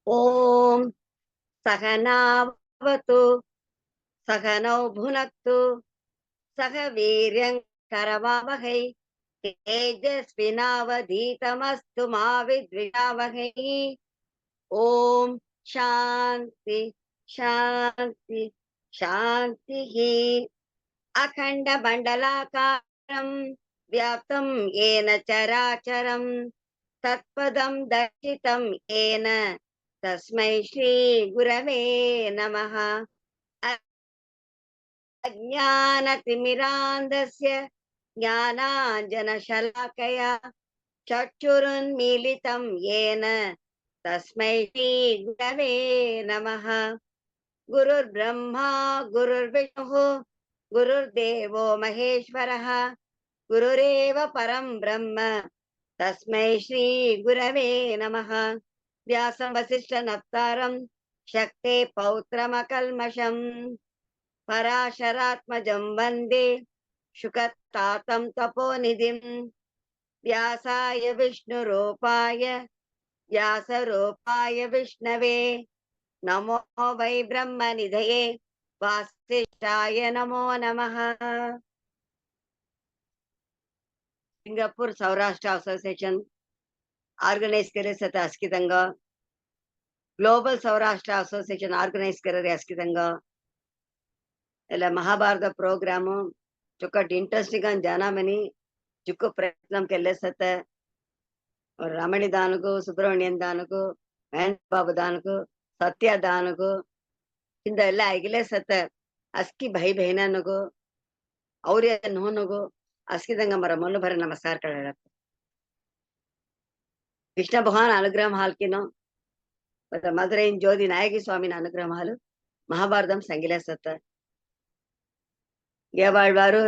ओम सहनावतु सहनौ भुनक्तु सह वीर्यं करवावहै तेजस्विनावधीतमस्तु मा विद्विषावहै। ओम शांति शांति शांतिः। अखंड मंडलाकारं व्याप्तं येन चराचरं तत्पदं दर्शितं येन तस्मै श्री गुरवे नमः। अज्ञानतिमिरान्धस्य ज्ञानाञ्जनशलाकया चक्षुरुन्मीलितं येन तस्मै श्री गुरवे नमः। गुरुर्ब्रह्मा गुरुर्विष्णुः गुरुर्देवो महेश्वरः गुरुरेव परं ब्रह्म तस्मै श्री गुरवे नमः। व्यासं वसिष्ठनप्तारं शक्ते पौत्रमकल्मषम् पराशरात्मजं वन्दे शुकतातं तपोनिधिं। व्यासाय विष्णुरूपाय व्यासरूपाय विष्णवे नमो वै ब्रह्मनिधये वासिष्ठाय नमो नमः। सिंगापूर सौराष्ट्र असोसिएशन ऑर्गनाइज करे सत अस्कितंग ग्लोबल सौराष्ट्र असोसिएशन ऑर्गनाइज करे अस्कितंग ಎಲ್ಲ ಮಹಾಭಾರತ ಪ್ರೋಗ್ರಾಮು ಚೊಕ್ಕಟ್ ಇಂಟ್ರೆಸ್ಟಿಂಗ್ అని ಜಾನಾಮನಿ ಜುಕ್ಕು ಪ್ರಯತ್ನಂ ಕೆಲ್ಲೆಸತ್ತ ರಮಣಿ ದಾನಕು ಸುಬ್ರಹ್ಮಣ್ಯನ್ ದಾನಕು ಮಹೇಂದ್ರ ಬಾಬು ದಾನಕು ಸತ್ಯ ದಾನಕು ಇಂದ ಎಲ್ಲ ಆಗಿಲೇ ಸತ್ತ ಅಸ್ಕಿ ಭಾई बहननगो ಅವ್ರೆ ನೋನಗೋ ಅಸ್ಕಿದಂಗ ಮರ ಮೊನ್ನು ಬರ ನಮಸ್ಕಾರ ಕಳಕ ಕೃಷ್ಣ ಭಗವಾನ್ ಅನುಗ್ರಹ ಹಾಲ್ಕಿನೋ ಮತ್ತೆ ಮಧುರೈನ್ ಜ್ಯೋತಿ ನಾಯಕಿ ಸ್ವಾಮಿನ ಅನುಗ್ರಹ ಹಾಲು ಮಹಾಭಾರತಂ ಸಂಗಿಲೇ ಸತ್ತ ஏவாழ்வாரு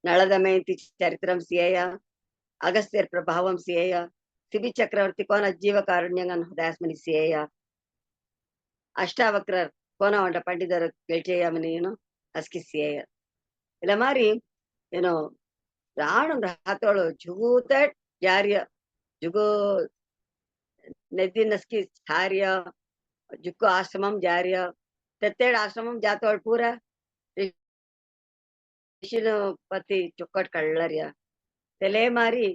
நளதமயந்தி சரித்திரம் சியேய அகஸ்தியர் பிரபாவம் சியேய சிபி சக்கரவர்த்தி கோன ஜீவ காருண்யங்கன் ஹுதாஸ்மನಿ சியேய அஷ்டாவக்ரர் கோன வண்ட பண்டிதர் கேள்ச்சேயமனி அஸ்கி சியேய ಇಲ್ಲ ಮಾರಿ ಏನೋ ರಾಣು ರಾತೋಳು ಜುಗೂತ ಜಾರ್ಯ ಜುಗು ನದಿ ಹಾರ್ಯ ಜುಕ್ಕು ಆಶ್ರಮಂ ಜಾರ್ಯ ತೆತ್ತೇಳು ಆಶ್ರಮಂ ಜಾತೋಳು ಪೂರ ಪತಿ ಚೊಕ್ಕಟ್ ಕಳ್ಳರ್ಯ ತಲೆ ಮಾರಿ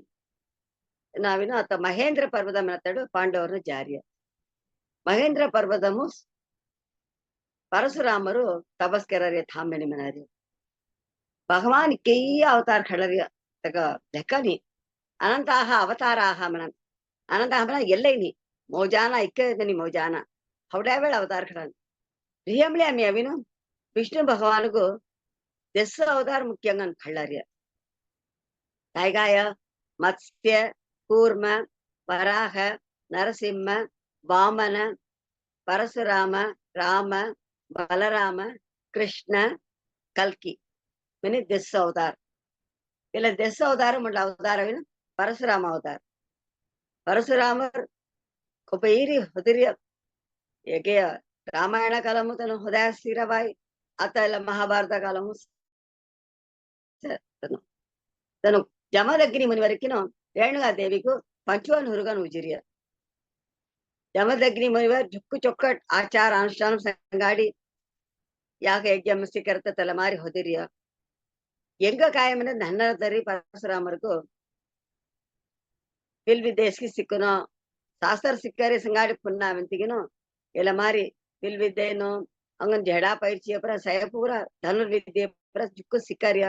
ನಾವಿನ ಅತ್ತ ಮಹೇಂದ್ರ ಪರ್ವತಂ ಅತ್ತಡು ಪಾಂಡವರನ್ನು ಜಾರ್ಯ ಮಹೇಂದ್ರ ಪರ್ವತಮು ಪರಶುರಾಮರು ತಪಸ್ಕರರ್ಯ ಥಾಂಬೆನಿ ಮನಾರಿ ಭಗವಾನ್ ಕೆಯ್ಯ ಅವತಾರ ಖಳರ್ಯ ತಗ ಲೆಕ್ಕನಿ ಅನಂತಾಹ ಅವತಾರಾಹ ಮನ ಅನಂತಾಹ ಮನ ಎಲ್ಲೈನಿ ಮೋಜಾನ ಇಕ್ಕನಿ ಮೋಜಾನ ಹೌಡಾವೇಳ ಅವತಾರ ಖಳನ್ ರಿಯಮ್ಲಿ ಅಮ್ಮಿ ಅವಿನು ವಿಷ್ಣು ಭಗವಾನ್ಗೂ ದೆಸ್ಸ ಅವತಾರ ಮುಖ್ಯಂಗ ಕಳ್ಳರ್ಯ ಟೈಗಾಯ ಮತ್ಸ್ಯ ಕೂರ್ಮ ವರಾಹ ನರಸಿಂಹ ವಾಮನ ಪರಶುರಾಮ ರಾಮ ಬಲರಾಮ ಕೃಷ್ಣ ಕಲ್ಕಿ ಮನೆ ದೆಸ್ಸ ಅವತಾರ ಇಲ್ಲ ದೆಸ್ಸ ಅವತಾರ ಮುಂಡ ಅವತಾರವಿನ ಪರಶುರಾಮ ಅವತಾರ ಪರಶುರಾಮರ್ ಕೊಪೈರಿ ಹೊದಿರಿಯ ಏಕೆ ರಾಮಾಯಣ ಕಾಲಮು ತನು ಹೊದಾಯ ಸ್ಥಿರವಾಯಿ ಅತ ಎಲ್ಲ ಮಹಾಭಾರತ ಕಾಲಮು తను జమదగ్ని ముని వరకును రేణుగాదేవికు పంచువన్ హురుగన్ ఉజిరియ ಜಮದಗ್ನಿ ಮುನಿವರ್ ಜುಕ್ಕು ಚೊಕ್ಕಟ್ ಆಚಾರ ಅನುಷ್ಠಾನ ಸಂಗಾಡಿ ಯಾಗ ಯಜ್ಞ ಕರ್ತ ತಲೆಮಾರಿ ಹೊದಿರಿಯ ಎಂಗ ಕಾಯಮನ ನನ್ನರ ತರಿ ಪರಶುರಾಮರ್ಗೂ ವಿಲ್ ವಿದ್ಯೆಸ್ಕಿ ಸಿಕ್ಕುನೋ ಶಾಸ್ತ್ರ ಸಿಕ್ಕರೆ ಸಂಗಾಡಿ ಪುನ್ನಾವಂತಿಗಿನು ಎಲ್ಲ ಮಾರಿ ವಿಲ್ ವಿದ್ಯೆನು ಅಂಗನ್ ಜಡಾ ಪೈರ್ಚಿಯ ಪರ ಸಯಪೂರ ಧನುರ್ವಿದ್ಯೆ ಪರ ಜುಕ್ಕು ಸಿಕ್ಕರ್ಯ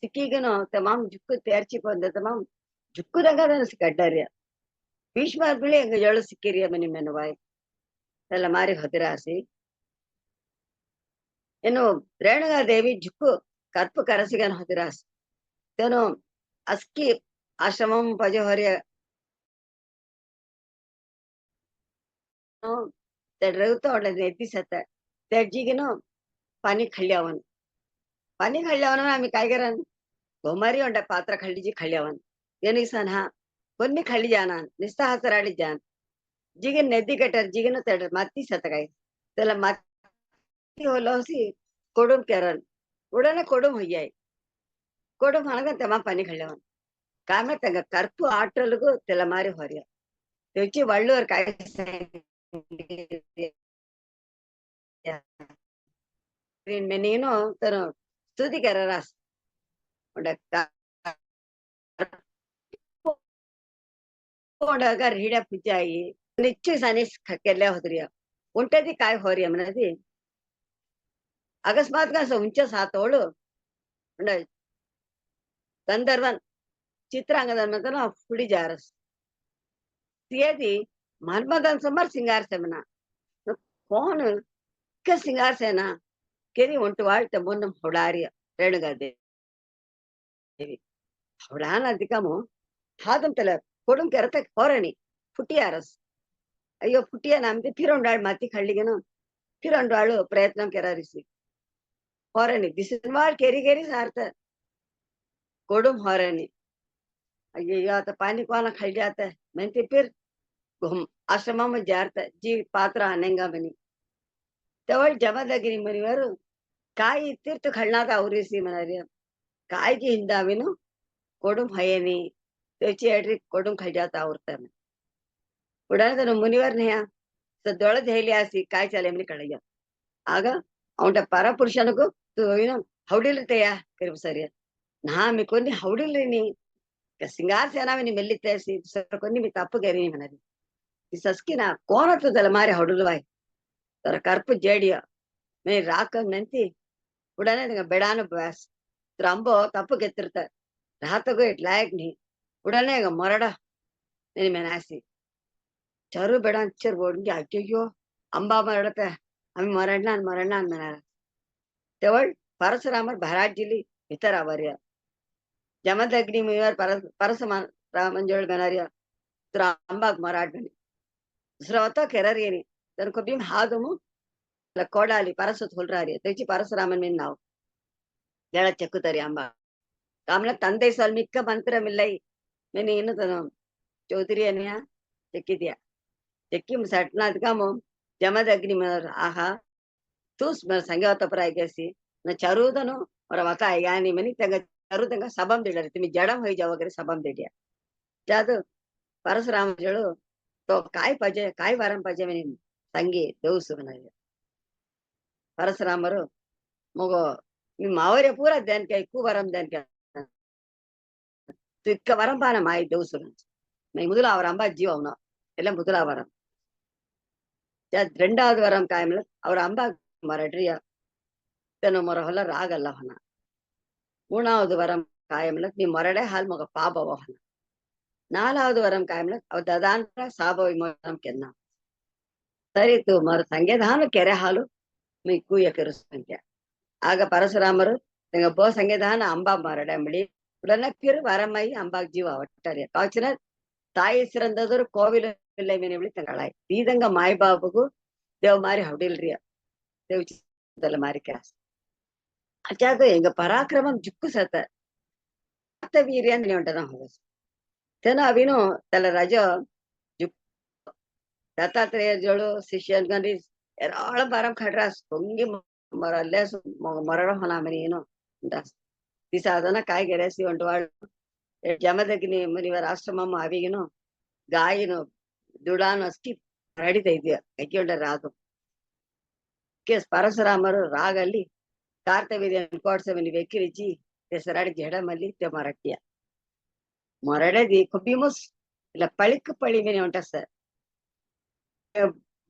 ಸಿಕ್ಕಿಗನು ತಮಾಮ್ ಜುಕ್ಕು ತೇರ್ಚಿ ಬಂದ ತಮಾಮ್ ಜುಕ್ಕು ರಂಗ ಕಡ್ಡರ್ಯ ಭೀಷ್ಮರ್ ಬಿಳಿ ಹಂಗ ಏಳು ಸಿಕ್ಕಿರಿಯ ಮನಿ ಮೆನುವಾಯ್ ಎಲ್ಲ ಮಾರಿ ಹೊದಿರಾಸಿ ಏನು ರೇಣುಗಾದೇವಿ ಜುಕ್ಕು ಕರ್ಪು ಕರಸಿಗನ್ ಹೊದಿರಾಸಿ ತೇನು ಅಸ್ಕಿ ಆಶ್ರಮಂ ಪಜಹೊರ್ಯ ರೌತ ಒಳ್ಳೆ ಎದ್ದಿಸತ್ತ ತೆಡ್ಜಿಗಿನು पाणी खळ्यावन पाणी खळ्यावन आम्ही काय करण गोमारी उंड पात्र खळीची खळ्यावन ಏನಿಗೆ ಸನ್ ಹಾ కొన్ని ಖಳಿ ಜಾನ ನಿಸ್ತ ಹಸರಾಡಿ ಜಾನ್ ಜಿಗನ್ ನದಿ ಕಟರ್ ಜಿಗನ ತಡ ಮತ್ತಿ ಸತಗಾಯಿ ತಲ ಮತ್ತಿ ಹೊಲೋಸಿ ಕೊಡುಂ ಕೆರನ್ ಉಡನೆ ಕೊಡುಂ ಹೊಯ್ಯಾಯಿ ಕೊಡುಂ ಹಣಗ ತಮ ಪಾನಿ ಖಳ್ಯಾವನ್ ಕಾಮೆ ತಗ ಕರ್ಪು ಆಟ್ರಲ್ಗು ತೆಲ ಮಾರಿ ಹೊರಿಯ ತೆಚ್ಚಿ ವಳ್ಳೂರ್ ಕಾಯಿ menino tano studi kararas udah udah hida pujai निश्चय साने केल्या होत्या उंटदी काय होरी म्हणती अकस्मात का उंच सातोळु उंड गंधर्वन चित्रांगदन फुडी जारस तियदी मन्मदन समर सिंगार से मना कौन के सिंगार से ना केरी उंट वाळते मुन्न ಹೊಡಾರಿಯ ರೇಣುಗಾ ದೇವಿ ಹೊಡಾನ ಅಧಿಕಮು ಹಾದಂ ತಲ ಕೊಡುಂ ಕೆರತೆ ಹೊರಣಿ ಫುಟಿಯಾರಸ್ ಅಯ್ಯೋ ಫುಟಿಯ ನಮ್ದೆ ಫಿರೊಂಡಾಳ್ ಮಾತಿ ಕಳ್ಳಿಗೆನು ಫಿರೊಂಡಾಳು ಪ್ರಯತ್ನ ಕೆರಾರಿಸಿ ಹೊರಣಿ ದಿಸನ್ವಾಳ್ केरी केरी सार्थ कोडुम ಹೊರಣಿ अय्यो आता पानी कोना खाई जाता है मैं फिर घूम आश्रम में जाता जी पात्र आनेगा बनी तेवळ जमदगिरी मुनिवर काय तीर्थ खळनाथ औरीसी म्हणाले काय की हिंदाविनु कोडुम हयनी त्याची एड्री कोडुम खाई जाता औरता उडान मुनिवर नेहा सदोळ धैली आसी काय चाले म्हणे कळಯ್ಯ ಆಗ ಅವನ ಪರಪುರುಷನಿಗೂ ಏನು ಹೌಡಿಲ್ತಯ್ಯ ಕರಿಬ ಸರಿಯ ನಾ ಮಿಕೊನಿ ಹೌಡಿಲ್ರಿ सिंगार से ना मैंने मिली तैसी सर को नहीं मैं तप्प कह रही मैंने इस सस्की ना कौन तो दल मारे हडुल भाई तर कर्प जेडिया मैं राक नंती उड़ाने देंगे बेड़ान बस त्रंबो तप्प केतिरता रात को इट लायक नहीं उड़ाने का मरड़ा नहीं मैं नासी चरु बेड़ान चर बोल के आक्यों अंबा मरड़ता हमें मरड़ना मना तेवल परशुरामर महाराज जिली इतर आवरिया जमदग्नि मुनिवर परसमान रामंजोळ बनारिया त्रांबाग मराठ बनी दुसरा होता केररियनी तनको बीम हादमु कोडाली परसत होलरारी त्याची परशुरामन मेन नाव जळ चकुतरी अंबा कामला ತಂದೆ ಸಲ್ ಮಿಕ್ಕ ಮಂತ್ರ ಮಿಲ್ಲೈ ಮೇನೆ ಏನು ತನ ಚೌಧರಿ ಅನಿಯ ಚೆಕ್ಕಿದ್ಯಾ ಚೆಕ್ಕಿ ಸಟ್ನಾ ಅದಕಾಮು ಜಮದಗ್ನಿ ಮರ ಆಹಾ तूस संगवत परायसी न चरुदनु और वका यानी मनी तंग चरुदंग सबम दिडरे तुम्ही जडम होई जा वगैरे सबम दिड्या जाद परशुराम जळो तो काय पाहिजे काय वारम पाहिजे म्हणे संगी देऊस म्हणाले परशुरामರು मग मी मावरे पूरा ध्यान काय कु वरम ध्यान काय तिक्क वरम पाना माई देऊस मैं मुदुला அவர் அம்பா ஜீவம்னா எல்லாம் முதுலா வரம் ரெண்டாவது வரம் காயம்ல அவர் அம்பா மரட்ரியா तनु मोर ಹೊಲ ರಾಗಲ್ಲ ಹೊನ ಮೂಣಾவது ವರಂ ಕಾಯಂಲ ನೀ ಮೊರಡೆ ಹಾಲ್ ಮಗ ಪಾಪವ ಹೊನ ನಾಲಾவது ವರಂ ಕಾಯಂಲ ಅವ ದದಾಂತರ ಸಾಬ ವಿಮೋಚನಂ ಕೆನ್ನ ಸರಿ ತು ಮರ ಸಂಗೇಧಾನ ಕೆರೆ ಹಾಲು ಮೀ ಕೂಯ ಕೆರುಸಂಖ್ಯ ಆಗ ಪರಶುರಾಮರು ತೆಂಗ ಬೋ ಸಂಗೇಧಾನ ಅಂಬಾ ಮರಡೆ ಮಡಿ ಉಡನ ಕಿರು ವರಮೈ ಅಂಬಾಗ್ ಜೀವ ಒಟ್ಟಾರೆ ಕಾಚಿನ ತಾಯಿ ಸಿರಂದದರು ಕೋವಿಲ இல்லை மீன் எப்படி தங்களாய் தீதங்க மாய்பாபுக்கு தேவ மாதிரி ஹவுடில்றியா தேவ மாதிரி கேஸ் ಅಚಾದ ಎಂಗ ಪರಾಕ್ರಮಂ ಜುಕ್ಕು ಸತ ವೀರ್ಯ ಅಂತ ಉಂಟದ ಹೋಗಸ್ ತೆನ ಅವಿನು ತಲ ರಜ ಜುಕ್ ದತ್ತಾತ್ರೇಯ ಜೋಳು ಶಿಷ್ಯನ್ ಗಂಡಿ ಎರಾಳ ಬಾರಂ ಖಡ್ರಾಸ್ ಹೊಂಗಿ ಮರಲ್ಲೇ ಮರಳ ಹೊನಾಮನಿ ಏನು ಉಂಟಾಸ್ ಈ ಸಾಧನ ಕಾಯಿ ಗೆರೆಸಿ ಉಂಟುವಾಳು ಜಮದಗ್ನಿ ಮುನಿವರ ಆಶ್ರಮಂ ಅವಿಗಿನು ಗಾಯಿನು ದುಡಾನು ಅಷ್ಟಿ ಹರಡಿತ ಇದೆಯ ಕೈಕೊಂಡ ರಾಗು ಕೇಸ್ ಪರಶುರಾಮರು ರಾಗಲ್ಲಿ कार्तवीर्य कोटसे मनी वेकिरिची ते सराड घेडा मल्ली ते मराठिया मराठ्यादी खुब्बीमुस ಇಲ್ಲ ಪಳಿಕ್ ಪಳಿ ಮೇನೆ ಉಂಟ ಸರ್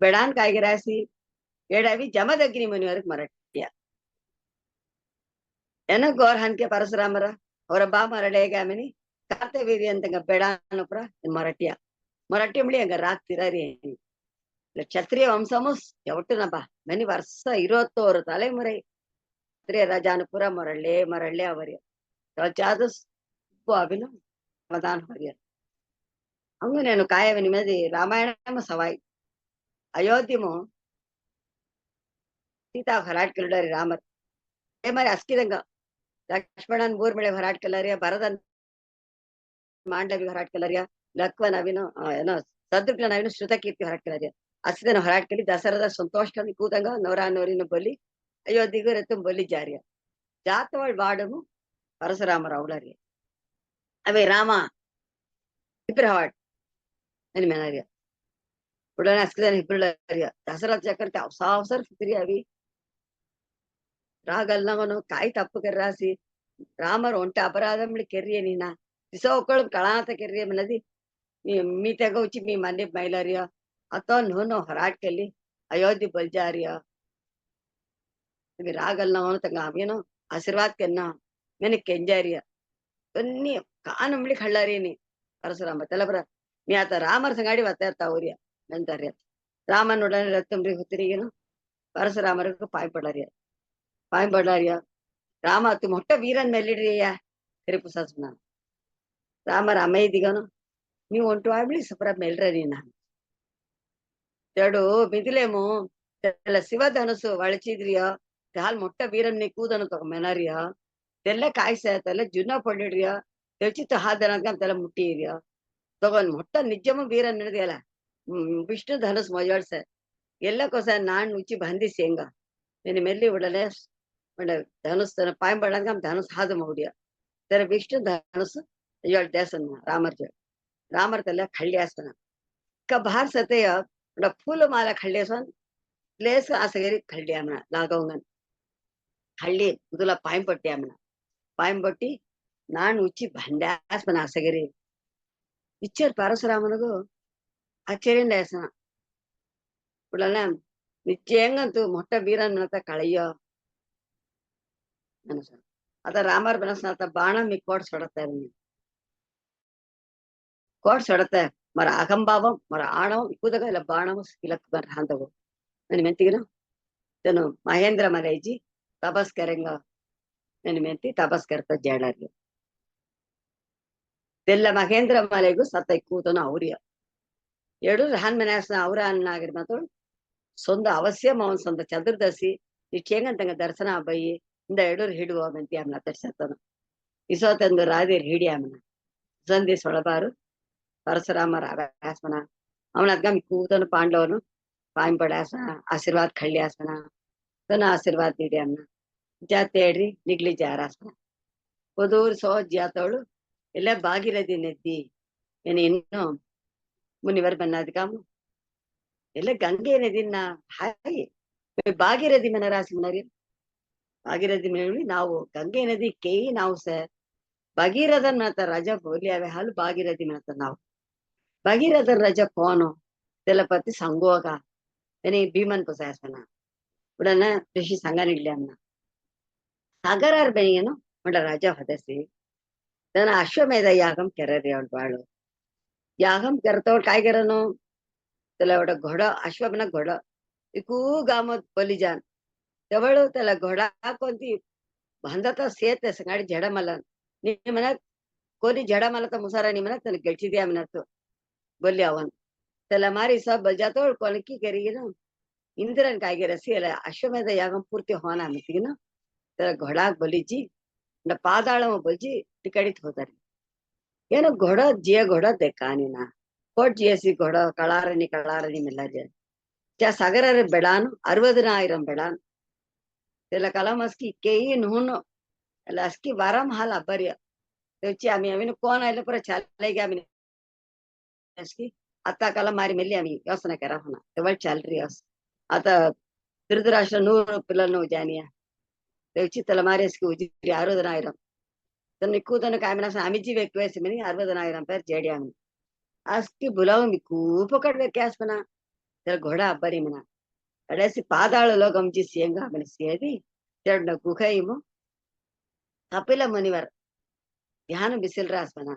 ಬೆಡಾನ್ ಕಾಯ್ಗಿರಾಸಿ ಏಡಾವಿ ಜಮದಗ್ನಿ ಮುನಿವರೆಗೆ ಮರಾಠಿಯ ಏನ ಗೋರ್ ಹನ್ಕೆ ಪರಶುರಾಮರ ಅವರ ಬಾ ಮರಡೆಗ ಮನಿ ಕಾರ್ತವೀರ್ಯ ಅಂತಂಗ ಬೆಡಾನಪುರ ಮರಾಠಿಯ ಮರಾಠಿ ಮಳಿ ಹಂಗ ರಾಕ್ತಿರಾರಿ ಕ್ಷತ್ರಿಯ ವಂಶಮುಸ್ ಎವಟ್ಟುನಪ್ಪ ಮನಿ ವರ್ಷ 21 ತಲೆಮುறை ರಾಜಾನುಪುರ ಮರಳ್ಳೆ ಅವರಿಯ ಅಭಿನ ಮದಾನ್ ಹೊರಿಯ ಹಂಗ నేను ಕಾಯವ ನಿಮ್ಮದಿ ರಾಮಾಯಣ ಸವಾಯಿ ಅಯೋಧ್ಯಮು ಸೀತಾ ಹೊರಾಟ್ ಕೆಲ್ಡಾರಿ ರಾಮರ್ ಏ మరి ಅಸ್ಕಿದಂಗ ಲಕ್ಷ್ಮಣನ್ ಊರ್ಮಿಳೆ ಹೊರಾಟ್ ಕೆಲ್ಲಾರಿಯ ಭರತನ್ ಮಾಂಡವಿ ಹೊರಾಟ್ ಕೆಲ್ಲಾರಿಯ ಲಕ್ವನ್ ಅವಿನು ಏನೋ ಶತ್ರುಘ್ನ ಅವಿನು ಶ್ರುತಕೀರ್ತಿ ಹೊರಾಟ್ ಕೆಲ್ಲಾರಿಯ ಅಸ್ಕಿದನ ಹೊರಾಟ್ ಕೆಲಿ ದಸರದ ಸಂತೋಷ ಕೂದಂಗ ನವರಾನವರಿನ ಬಲಿ अयोध्या रतुम बोली जा रही जातवाड़ वाड़मु परशुरामर अवलरी अवे रामा इब्रहाट అని మెనరియా ఉడన అస్కదన ఇబ్రలరియా దసరా చక్రతే అవసర ఫిక్రియా అవి రాగలనగను కాయ తప్పుకెర్రాసి రామర్ ఒంటి అపరాధములు కెర్రియ నీనా తిసోకళ్ళు కళాత కెర్రియమన్నది మీ తెగ వచ్చి మీ మన్ని మైలారియా అతో నువ్వు హరాట్కెళ్ళి అయోధ్య బల్జారియా ರಾಗಲ್ನವನು ತಂಗ ಅವೇನೋ ಆಶೀರ್ವಾದ ಕೆನ್ನ ಮೆನ ಕೆಂಜಾರಿಯ ಬನ್ನಿ ಕಾನಂಬ್ಳಿ ಕಳ್ಳಾರೇನಿ ಪರಶುರಾಮ ತೆಲಬ್ರ ಮೀ ಆತ ರಾಮರ ಸಂಗಾಡಿ ಒತ್ತಾ ಇರ್ತಾವ್ರಿಯ ಅಂತಾರ್ಯ ರಾಮನೊಡನೆ ರತ್ತಂಬ್ರಿ ಹುತ್ತಿರಿಗೇನು ಪರಶುರಾಮರಿಗೆ ಪಾಯ್ ಪಡಾರಿಯ ರಾಮ ಅತ್ತು ಮೊಟ್ಟ ವೀರನ್ ಮೇಲಿಡ್ರಿಯ ತಿರುಪುಸಾಸ್ನ ರಾಮರ ಅಮ್ಮಯ್ಯ ದಿಗನು ನೀವು ಒಂಟು ಆಬ್ಳಿ ಸಪರ ಮೇಲ್ರಿ ನಾನು తెడు మిదిలేమో తెల్ల శివధనుసు వళచిద్రియా తెహాల్ మొట్ట వీరన్ని కూదను తొక మెనరియా తెల్ల కాయస తెల్ల జున్న పొడిడియా తెచ్చి తహాదనగా తెల్ల ముట్టిరియా ತಗೊಂಡ್ ಮೊಟ್ಟ ನಿಜಮ ವೀರ ನಡೆದಿಯಲ್ಲ ವಿಷ್ಣು ಧನುಸ್ ಮೊಜಾಡ್ಸ ಎಲ್ಲಕ್ಕೋಸ ನಾನ್ ಉಚ್ಚಿ ಬಂದಿಸಿ ಹೆಂಗ ನಿನ್ನ ಮೆಲ್ಲಿ ಉಡಲೆ ಧನುಸ್ ಪಾಯಂಬಡಂಗ ಧನುಸ್ ಹಾದು ಮೌಡಿಯ ತರ ವಿಷ್ಣು ಧನುಸ್ ಅಯ್ಯೋಳ್ ದೇಸನ್ ರಾಮರ್ ತಲ್ಲ ಖಳ್ಳಿಯಾಸ್ತನ बाहर सते फूल माला खड्डे सन लेस आसगरी खड्डे आमना लागवंगन हल्ली तुला पायंपट्टी आमना पायंपट्टी नान उच्ची भंड्यास पण आसगरी इच्छर परशुरामनगु आश्चर्य लेसना पुढला निश्चयंगंतु मोठ वीरन म्हणता कळಯ್ಯೋ ಅನಸ आता रामर बनसना आता बाण मी कोट सोडता कोट सोडता मर अहंभावं मर आणवं इकुदगा ಇಲ್ಲ ಬಾಣವು ಇಲಕ್ ಬರ್ ಹಾಂದವು ನನ್ನ ಮೆಂತಿಗಿನ ತನು ಮಹೇಂದ್ರ ಮಲೈಜಿ ತಪಸ್ಕರಂಗ ನನ್ನ ಮೆಂತಿ ತಪಸ್ಕರ್ತ ಜಾಡಾರಿ ತೆಲ್ಲ ಮಹೇಂದ್ರ ಮಲೈಗು ಸತ್ತೈ ಕೂತನು ಅವ್ರಿಯ ಎರಡು ರಹನ್ ಮನಾಸ್ನ ಅವರ ಅನ್ನಾಗಿರ್ ಮಾತು ಸೊಂದ ಅವಶ್ಯ ಅವನ್ ಸೊಂದ ಚತುರ್ದಶಿ ನಿಶ್ಚಯಂಗಂತಂಗ ದರ್ಶನ ಬಯ್ಯಿ ಇಂದ ಎಡೂರು ಹಿಡುವ ಮೆಂತಿ ಅಮ್ಮನ ತರ್ಸತ್ತನು ಇಸೋತಂದು ರಾದಿರ್ ಹಿಡಿ ಅಮ್ಮನ ಸಂದಿ ಸೊಳಬಾರು ಪರಶುರಾಮರ ಆಸನ ಅವನದ್ಗ ಕೂತನು ಪಾಂಡವನು ಪಾಯಿಂಪಡಾಸನ ಆಶೀರ್ವಾದ ಖಳ್ಳಿ ಆಸನ ತನ ಆಶೀರ್ವಾದ ನೀಡಿ ಅನ್ನ ಜಾತೇಡ್ರಿ ನಿಗ್ಲಿ ಜಾರಾಸನ పొదూరు సో జాతోడు ಎಲ್ಲ ಭಾಗಿರಥಿ ನೆದ್ದಿ ಏನ ಇನ್ನು ಮುನಿವರ್ ಬನ್ನದ್ ಕಾಮು ಎಲ್ಲ ಗಂಗೆ ನದಿನ ಹಾಯಿ ಭಾಗಿರಥಿ ಮನ ರಾಸಿ ಮನರಿ ಭಾಗಿರಥಿ ಮನೆ ನಾವು ಗಂಗೆ ನದಿ ಕೇಯಿ ನಾವು ಸ ಭಗೀರಥನ್ ಮಾತ ರಜ ಬೋಲಿ ಅವೆ ಹಾಲು ಭಾಗಿರಥಿ ಮಾತ ನಾವು भगीरथ रज कौन तेलपति संगोगा यानी भीमन को सासना उड़ना ऋषि संगा निगल्यामना सागरार बनियेनो उड़ राजा हदसी तन अश्वमेध यागम केररी ಅವಳು ಬಾಳು यागम करतवळ काय करनो त्याला उड़ घोडा अश्वमन घोडा इकू गामत बलिजान तेवळ त्याला घोडा कोणती बांधता सेत संगाडी झडा मला नी म्हणत कोणी झडा मला तर मुसारा नी म्हणत त्याला गळची द्या म्हणत बोली ಅವನ್ त्याला मारी सब बलजातो कोणकी करी ना इंद्रन काय रसी अಲ್ಲ अश्वमेध यागम पूर्ती होना मितिगिನ त्याला घोडा बलीजी पादाಳ बलजी टिकडित होतारी ಏನೋ घोडा जिया घोडा देखानी ना कोट जियसी घोडा कळारनी मिलाजे त्या सागरारे बेडान 60,000 बेडान त्याला कलामस्की केई नून अला अस्की वाराम हाल अबर्य त्याची आम्ही कोण आले पर चालले गे आम्ही की आता काला मारी मेली आम्ही योजना करा होना तेवळ चाल रही अस आता धृतराष्ट्र 100 पिల్లలను जानिया त्याची त्याला मारेसकी उजिरी 60,000 तन ಕೂತನ काय म्हणा आम्ही जी व्यक्ती म्हणे 60,000 पेर जेडी आम्ही आज की बुलाव मी खूप पकडवे कॅस म्हणा त्याला घोडा अब्बरी म्हणा अडेसी पादाळलो गमची सियंगा म्हणे सियदी तेड गुखईमो कपिल मुनिवर ध्यान बिसिल रास म्हणा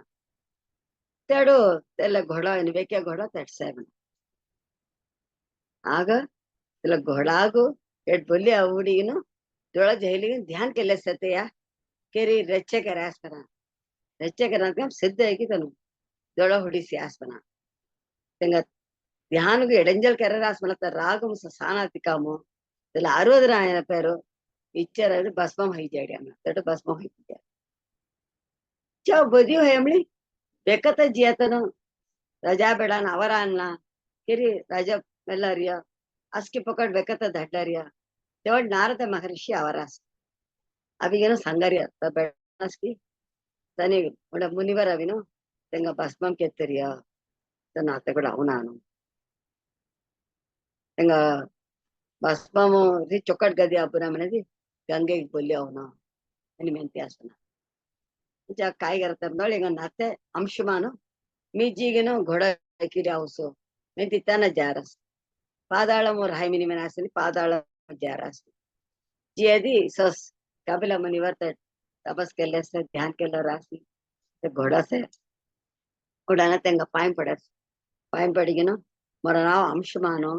तेडू त्याला घोडा वेक्या घोडा तटसाय म्हणा ಆಗ त्याला घोडागು एट बोली आवडीनु डोळा जहिली ध्यान केले सतया केरी रच्चे करासपना रच्चे करना सिद्ध है की तनु डोळा हुडीसी आसपना तेंगा ध्यानगु एडंजल कररासपना त रागम सानातिकामो त्याला 60,000 पेರು इच्छर भस्मम हई जाडी अम्मा तट भस्मम हई चा बदियो है अमली बेकत जियतनो रजा बेडान ಅವರ ಅನ್ನ केरी राजा मेल्लारिया अस्की पकड बेकत धाडलारिया तेवढ नारद महर्षी ಅವರಾस अभिगेनो संगारिया बेडास्की तनी उड मुनिवर अविनो तेंगा भस्मम केतरिया तन आते ಕೂಡ ಅವನಾನು तेंगा भस्मम री चोकट गदी अपुरा मनेदी गंगेक बोलले ना आणि ಮೆಂತ್ಯ असना काय करतात ना इंग नाते अंशमानो मी जीगेनो घोडा किरी आवसो मैं तिताना जारस पादाळम राय मिनी मन असनी पादाळम जारस जी आधी सस काबिला मनी वर्त तपस केले असते ध्यान केलं रासी ते घोडा से उडाना तेंगा पायम पडिगिनो मोर नाव अंशमानो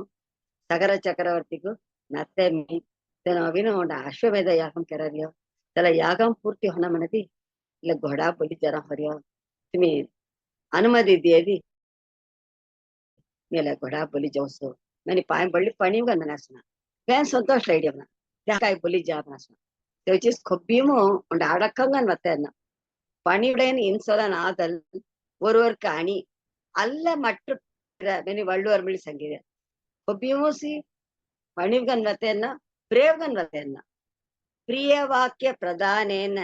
सगर चक्रवर्तीಗೂ नत्ते मी तेन अभिनो अश्वमेध यागम केरारियो त्याला यागम पूर्ती होना मनदी ಇಲ್ಲ घोडा बोली जरा हरियो तुम्ही अनुमती दिएदी मेला घोडा बोली जाऊसो मैंने पाय बळली पणी ग नसना फॅन संतोष रेडियो त्या काय बोली जा नसना त्याची खब्बीमो und అడకంగా వత్తన్న பணியுடன் இன்சோலன் ஆதல் ஒருவருக்கு அணி அல்ல மற்ற மெனி வள்ளுவர் மிழி சங்கீத கொப்பியமோசி பணிவுகன் வத்தேன்னா பிரேவகன் வத்தேன்னா प्रिय वाक्य प्रदानेन